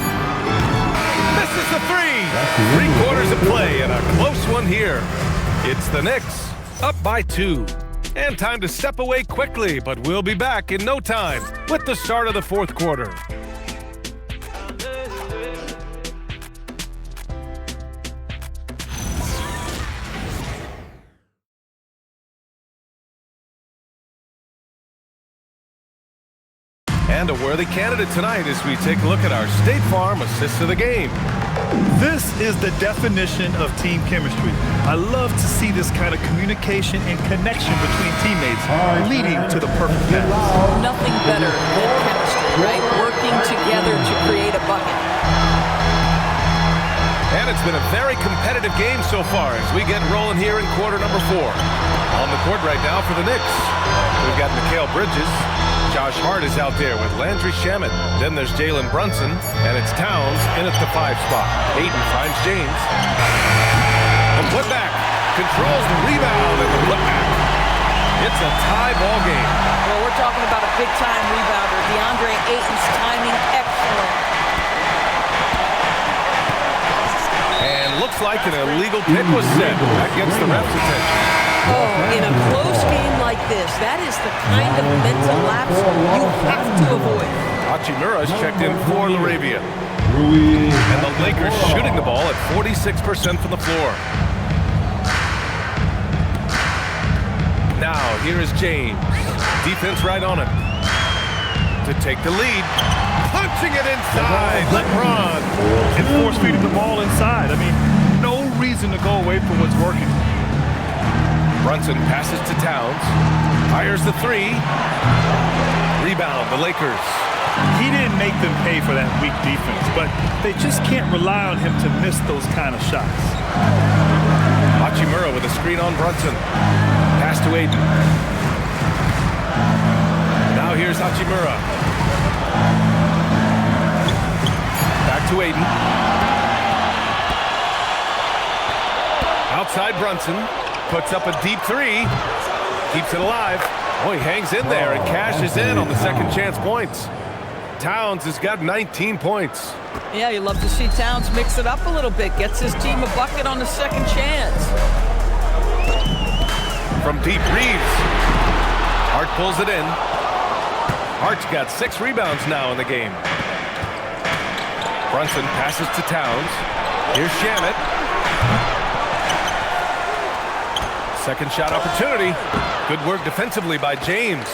Misses the three. 3 quarters of play and a close one here. It's the Knicks up by 2. And time to step away quickly, but we'll be back in no time with the start of the fourth quarter. And a worthy candidate tonight as we take a look at our State Farm assist of the game. This is the definition of team chemistry. I love to see this kind of communication and connection between teammates leading to the perfect pass. Nothing better than chemistry, right? Working together to create a bucket. And it's been a very competitive game so far as we get rolling here in quarter number 4. On the court right now for the Knicks, we've got Mikal Bridges. Josh Hart is out there with Landry Shamet. Then there's Jalen Brunson, and it's Towns in at the 5 spot. Ayton finds James. The putback controls the rebound and the putback. It's a tie ball game. Well, we're talking about a big-time rebounder. DeAndre Ayton's timing excellent. And looks like an illegal pick was set. That gets the ref's attention. Oh, in a close game like this, that is the kind of mental lapse you have to avoid. Hachimura's checked in for Laravia. Rui. And the Lakers shooting the ball at 46% from the floor. Now, here is James. Defense right on him. To take the lead. Punching it inside. LeBron. And force feeding the ball inside. I mean, no reason to go away from what's working. Brunson passes to Towns. Fires the three. Rebound, the Lakers. He didn't make them pay for that weak defense, but they just can't rely on him to miss those kind of shots. Hachimura with a screen on Brunson. Pass to Aiden. Now here's Hachimura. Back to Aiden. Outside Brunson. Puts up a deep three. Keeps it alive. Oh, he hangs in there and cashes in on the second chance points. Towns has got 19 points. Yeah, you love to see Towns mix it up a little bit. Gets his team a bucket on the second chance. From deep, Reeves. Hart pulls it in. Hart's got 6 rebounds now in the game. Brunson passes to Towns. Here's Shamet. Second shot opportunity. Good work defensively by James.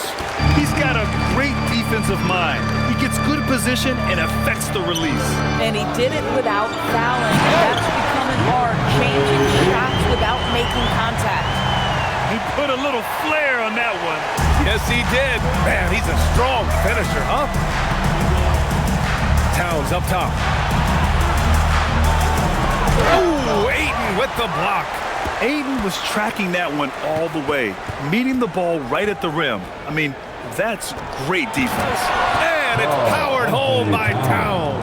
He's got a great defensive mind. He gets good position and affects the release. And he did it without fouling. That's becoming hard. Changing shots without making contact. He put a little flair on that one. Yes, he did. Man, he's a strong finisher, huh? Towns up top. Ooh, Ayton with the block. Aiden was tracking that one all the way, meeting the ball right at the rim. I mean, that's great defense. And it's powered home by Towns.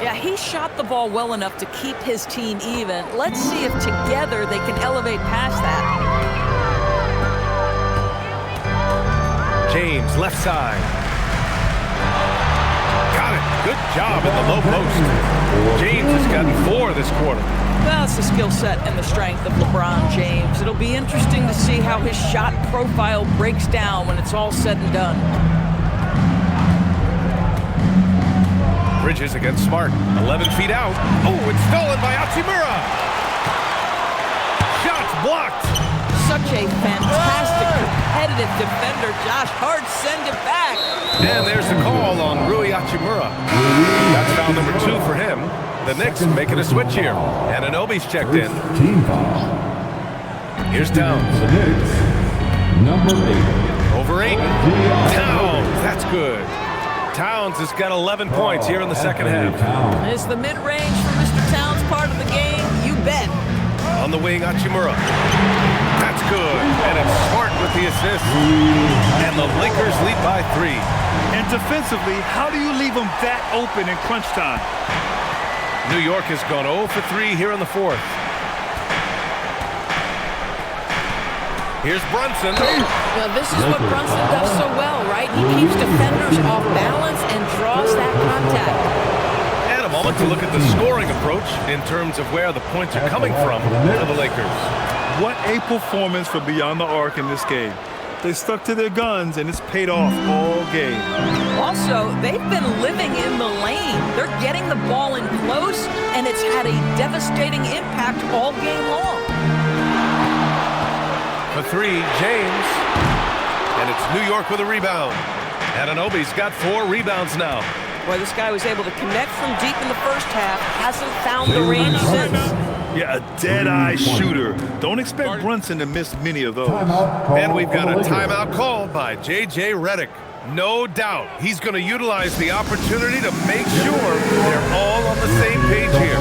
Yeah, he shot the ball well enough to keep his team even. Let's see if together they can elevate past that. James, left side. Got it. Good job in the low post. James has gotten 4 this quarter. Well, it's the skill set and the strength of LeBron James. It'll be interesting to see how his shot profile breaks down when it's all said and done. Bridges against Smart. 11 feet out. Oh, it's stolen by Hachimura. Shots blocked. Such a fantastic, competitive defender. Josh Hart, send it back. And there's the call on Rui Hachimura. That's foul number 2 for him. The Knicks making a switch here. And Anunoby's checked in. Team foul. Here's Towns. The Knicks, number 8. Over 8. Towns, that's good. Towns has got 11 points here in the second half. Is the mid-range for Mr. Towns part of the game? You bet. On the wing, Hachimura. That's good. And it's Smart with the assist. And the Lakers lead by 3. And defensively, how do you leave them that open in crunch time? New York has gone 0 for 3 here in the fourth. Here's Brunson. Well, this is what Brunson does so well, right? He keeps defenders off balance and draws that contact. And a moment to look at the scoring approach in terms of where the points are coming from for the Lakers. What a performance for Beyond the Arc in this game. They stuck to their guns, and it's paid off all game. Also, they've been living in the lane. They're getting the ball in close, and it's had a devastating impact all game long. For 3, James. And it's New York with a rebound. Anunoby's got 4 rebounds now. Boy, this guy was able to connect from deep in the first half. Hasn't found the range since. Yeah, a dead-eye shooter. Don't expect Brunson to miss many of those. And we've got a timeout called by J.J. Redick. No doubt he's going to utilize the opportunity to make sure they're all on the same page here.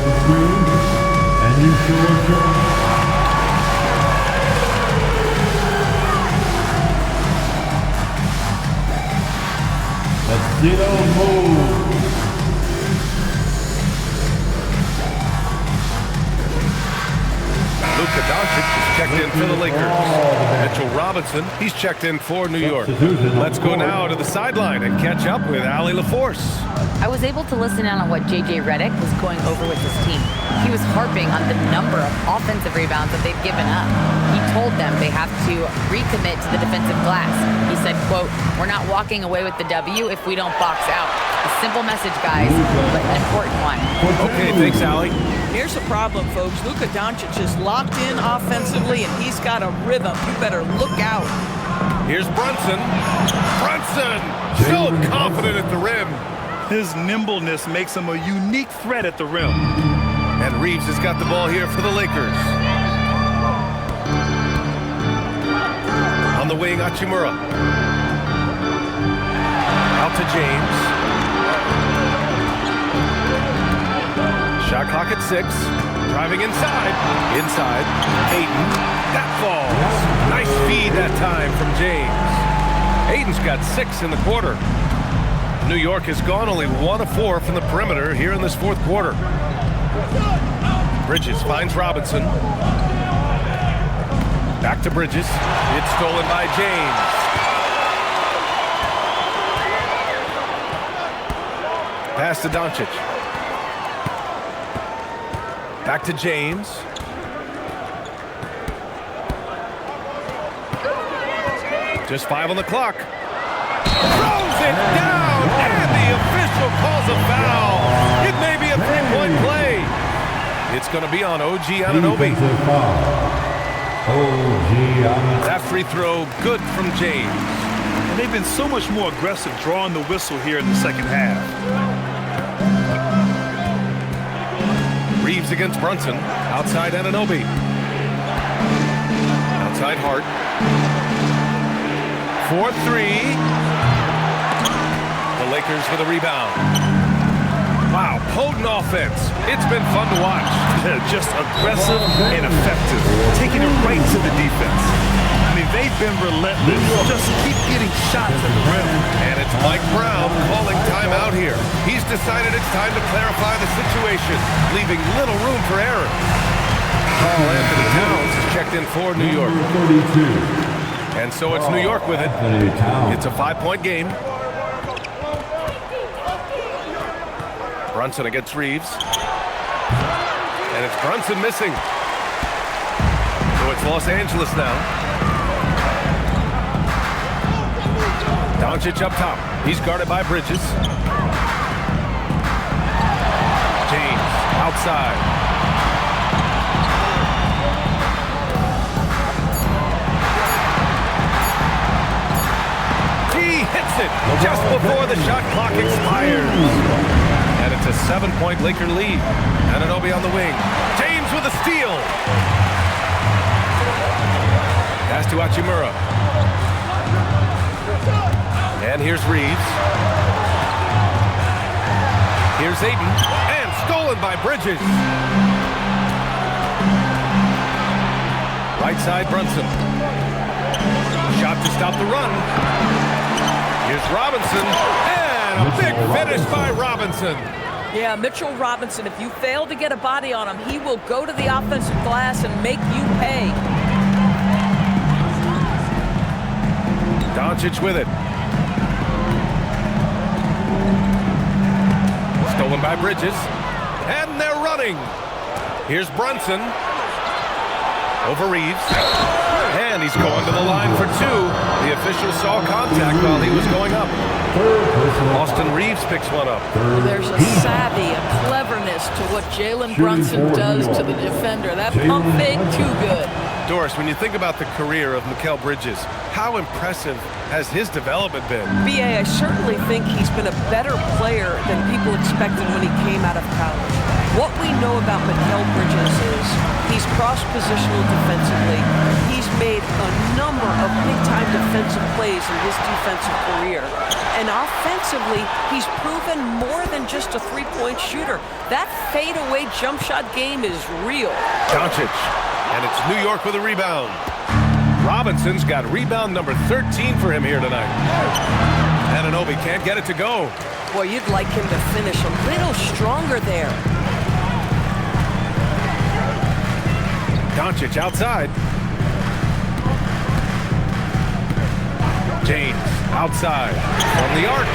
And you sure. Let's get on move. Luka Luka Doncic is checked in for the Lakers. Mitchell Robinson, he's checked in for New York. Let's go now to the sideline and catch up with Allie LaForce. I was able to listen in on what J.J. Redick was going over with his team. He was harping on the number of offensive rebounds that they've given up. He told them they have to recommit to the defensive glass. He said, quote, "We're not walking away with the W if we don't box out." A simple message, guys, but an important one. Okay, thanks, Allie. Here's the problem, folks. Luka Doncic is locked in offensively, and he's got a rhythm. You better look out. Here's Brunson. Brunson, so confident at the rim. His nimbleness makes him a unique threat at the rim. And Reeves has got the ball here for the Lakers. On the wing, Hachimura. Out to James. Shot clock at 6. Driving inside. Inside. Ayton. That falls. Nice feed that time from James. Ayton's got 6 in the quarter. New York has gone only 1 of 4 from the perimeter here in this fourth quarter. Bridges finds Robinson. Back to Bridges. It's stolen by James. Pass to Doncic. Back to James. Just 5 on the clock. Throws it down, and the official calls a foul. It may be a three-point play. It's going to be on OG Anunoby. That free throw good from James. And they've been so much more aggressive drawing the whistle here in the second half. Reeves against Brunson. Outside Anunoby. Outside Hart. 4-3. The Lakers for the rebound. Wow, potent offense. It's been fun to watch. Just aggressive and effective, taking it right to the defense. I mean, they've been relentless. Just keep getting shots at the rim. And it's Mike Brown calling timeout here. He's decided it's time to clarify the situation, leaving little room for error. Carl Anthony Towns is checked in for New York. And so it's New York with it. It's a 5-point game. Brunson against Reeves. And it's Brunson missing. So it's Los Angeles now. Doncic up top. He's guarded by Bridges. James outside. He hits it just before the shot clock expires. And it's a 7-point Laker lead. Anunoby on the wing. James with a steal. Pass to Hachimura. And here's Reeves. Here's Ayton. And stolen by Bridges. Right side Brunson. Shot to stop the run. Here's Robinson. And a big finish by Robinson. Yeah, Mitchell Robinson, if you fail to get a body on him, he will go to the offensive glass and make you pay. Doncic with it. Stolen by Bridges. And they're running. Here's Brunson. Over Reeves. And he's going to the line for 2. The official saw contact while he was going up. Austin Reeves picks one up. There's a savvy, a cleverness to what Jalen Brunson does to the defender. That pump fake, too good. Doris, when you think about the career of Mikal Bridges, how impressive has his development been? B.A., I certainly think he's been a better player than people expected when he came out of college. What we know about Mikal Bridges is he's cross-positional defensively. He's made a number of big-time defensive plays in his defensive career. And offensively, he's proven more than just a three-point shooter. That fadeaway jump shot game is real. Doncic. And it's New York with a rebound. Robinson's got rebound number 13 for him here tonight. Anunoby can't get it to go. Boy, you'd like him to finish a little stronger there. Doncic outside. James outside from the arc.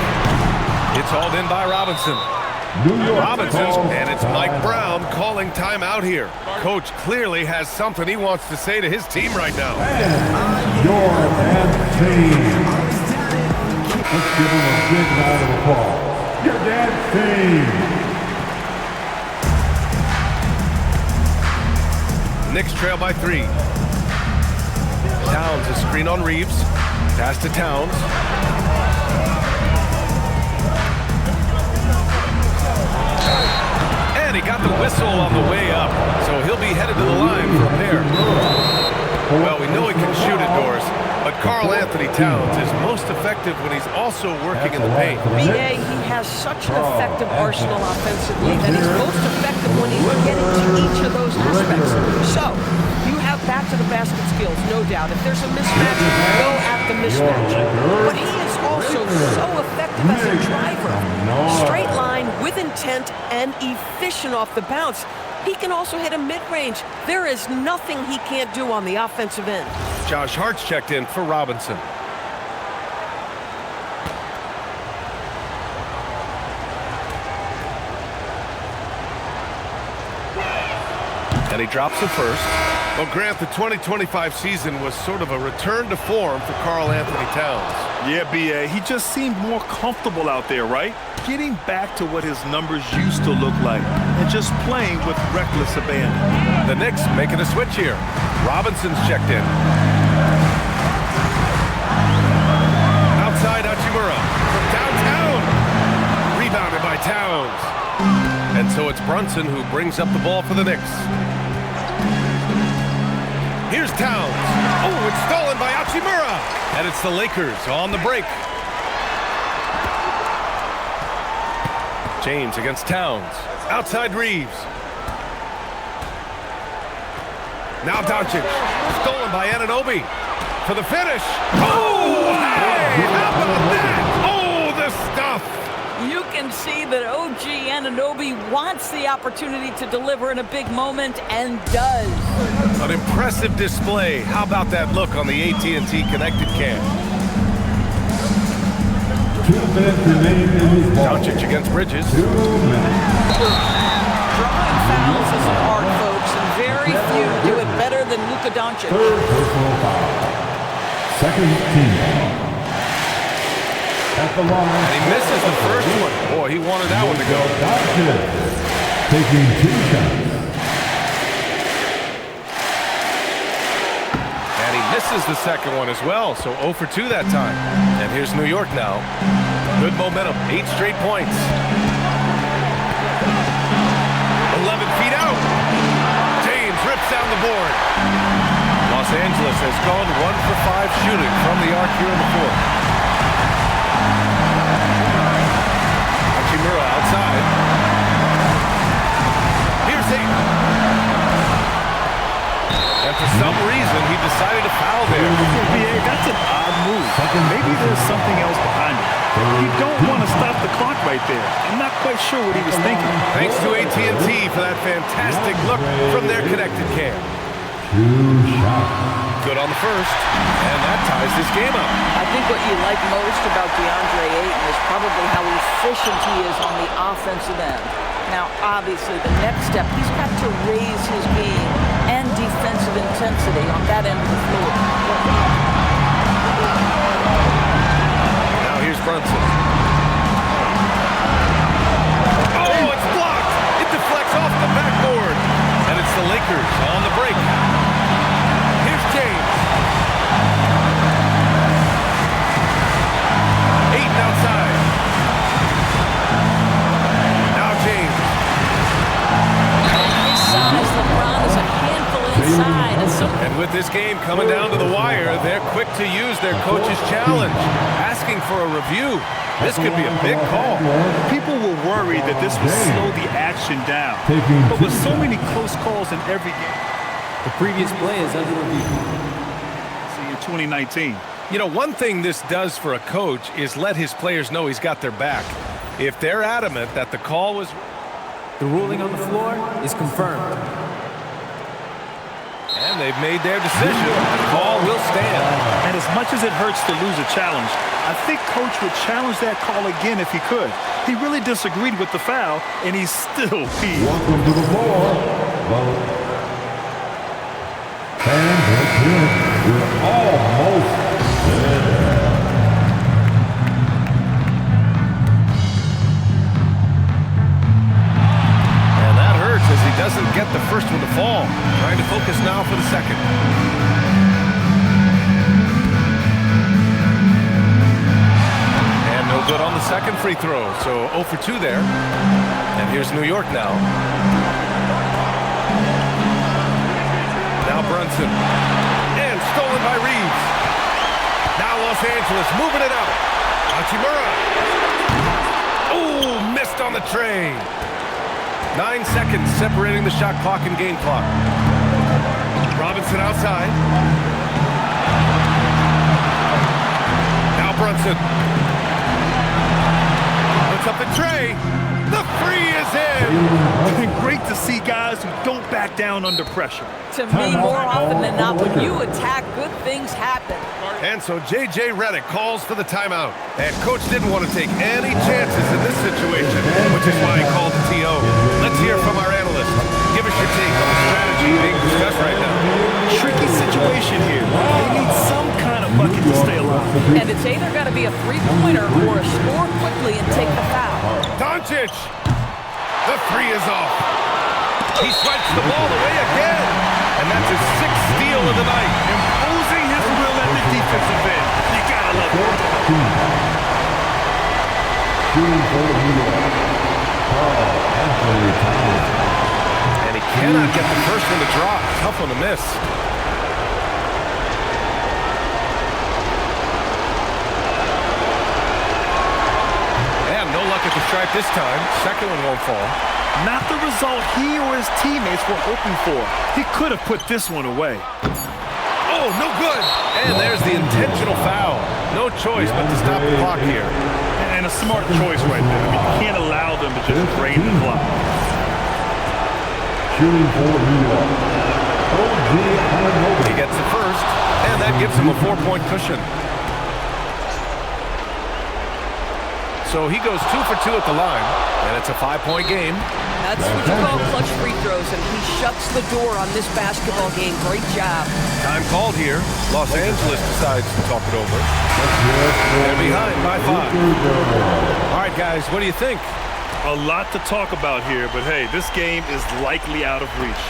It's hauled in by Robinson. Robinson's, and it's Mike Brown calling timeout here. Coach clearly has something he wants to say to his team right now. Your dance team. Let's give him a big round of applause. Your dance team. Knicks trail by 3. Towns a screen on Reeves. Pass to Towns. And he got the whistle on the way up, so he'll be headed to the line from there. Well, we know he can shoot it, Doris, but Karl Anthony Towns is most effective when he's also working in the paint. B.A., he has such an effective arsenal offensively that he's most effective when he's getting to each of those aspects. So, you have back-to-the-basket skills, no doubt. If there's a mismatch, go at the mismatch. But he is also so effective as a driver. Straight line, with intent, and efficient off the bounce. He can also hit a mid-range. There is nothing he can't do on the offensive end. Josh Hart's checked in for Robinson. And he drops the first. Well, Grant, the 2025 season was sort of a return to form for Karl Anthony Towns. Yeah, B.A., he just seemed more comfortable out there, right? Getting back to what his numbers used to look like and just playing with reckless abandon. The Knicks making a switch here. Robinson's checked in. Outside Hachimura from downtown. Rebounded by Towns. And so it's Brunson who brings up the ball for the Knicks. Here's Towns. Oh, it's stolen by Hachimura. And it's the Lakers on the break. James against Towns. Outside Reeves. Now Doncic. Stolen by Anunoby. For the finish. Oh, hey! How about that? Oh, the stuff. You can see that OG Anunoby wants the opportunity to deliver in a big moment and does. An impressive display. How about that look on the AT&T connected cam? 2 minutes remaining in this ball. Doncic against Bridges. 2 minutes. Drawing fouls is an art, folks, and very few do it better than Luka Doncic. Third personal foul. Second team. At the line. And he misses the first one. Boy, he wanted that one to go. Doncic taking 2 shots. And he misses the second one as well, so 0 for 2 that time. And here's New York now. Good momentum, 8 straight points. 11 feet out. James rips down the board. Los Angeles has gone 1 for 5 shooting from the arc here in the fourth. Hachimura outside. Here's Ayton. And for some reason, he decided to foul there. B.A., that's an odd move. Maybe there's something else behind it. You don't want to stop the clock right there. I'm not quite sure what he was thinking. Thanks to AT&T for that fantastic look from their connected cam. 2 shots. Good on the first, and that ties this game up. I think what you like most about DeAndre Ayton is probably how efficient he is on the offensive end. Now, obviously, the next step, he's got to raise his game and defensive intensity on that end of the floor. Now here's Brunson. Oh, it's blocked! It deflects off the backboard. And it's the Lakers on the break. Here's James. Ayton outside. Now James. His size, LeBron is a handful inside. And with this game coming down to the wire, they're quick to use their coach's challenge, asking for a review. This could be a big call. People were worried that this would slow the action down. But with so many close calls in every game. The previous play is under review. See, in 2019. You know, one thing this does for a coach is let his players know he's got their back. If they're adamant that the call was... The ruling on the floor is confirmed. And they've made their decision. The call will stand. And as much as it hurts to lose a challenge, I think Coach would challenge that call again if he could. He really disagreed with the foul, and he's still peeved. Welcome to the floor. Fans, we're almost there. And that hurts as he doesn't get the first one to fall. Trying to focus now for the second. And no good on the second free throw. So 0 for 2 there. And here's New York now. Now Brunson. And stolen by Reeves. Now Los Angeles moving it out. Hachimura. Oh, missed on the tray. 9 seconds separating the shot clock and game clock. Robinson outside. Now Brunson. Puts up the tray. The free is in. Great to see guys who don't back down under pressure. To me, more often than not, when you attack, good things happen. And so J.J. Redick calls for the timeout. And Coach didn't want to take any chances in this situation, which is why he called the T.O. Let's hear from our analyst. Give us your take on the strategy being discussed right now. Tricky situation here. They need some kind of bucket to stay alive. And it's either got to be a three-pointer or a score quickly and take the foul. Doncic. The three is off. He swipes the ball away again. And that's his 6th steal of the night. Imposing his will at the defensive end. You gotta love it. Shooting for the New York. Anthony Towns. And he cannot get the first one to drop. Tough one to miss. And no luck at the stripe this time. Second one won't fall. Not the result he or his teammates were hoping for. He could have put this one away. Oh, no good. And there's the intentional foul. No choice but to stop the clock here. And a smart choice right there. I mean, you can't allow them to just drain the clock. Shooting for New York. He gets the first, and that gives him a 4-point cushion. So he goes 2 for 2 at the line, and it's a 5-point game. That's what you call clutch free throws, and he shuts the door on this basketball game. Great job. Time called here. Los Angeles decides to talk it over. They're behind by 5. All right, guys, what do you think? A lot to talk about here, but hey, this game is likely out of reach.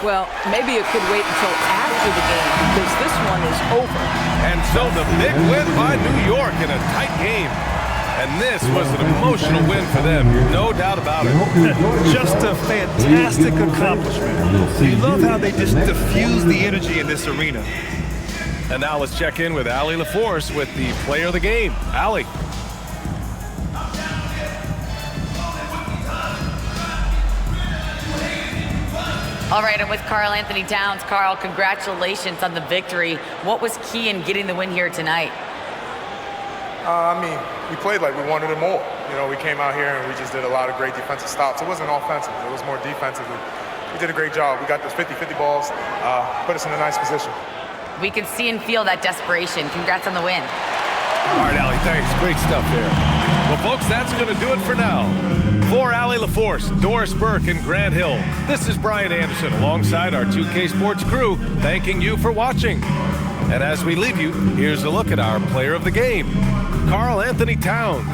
Well, maybe it could wait until after the game because this one is over. And so the big win by New York in a tight game. And this was an emotional win for them, no doubt about it. Just a fantastic accomplishment. You love how they just diffuse the energy in this arena. And now let's check in with Allie LaForce with the player of the game. Allie. All right, I'm with Karl Anthony Towns. Karl, congratulations on the victory. What was key in getting the win here tonight? I mean, we played like we wanted it more. You know, we came out here and we just did a lot of great defensive stops. It wasn't offensive. It was more defensive. We did a great job. We got those 50-50 balls, put us in a nice position. We can see and feel that desperation. Congrats on the win. All right, Allie, thanks. Great stuff there. Well, folks, that's going to do it for now. For Allie LaForce, Doris Burke, and Grant Hill, this is Brian Anderson alongside our 2K Sports crew, thanking you for watching. And as we leave you, here's a look at our player of the game, Karl Anthony Towns.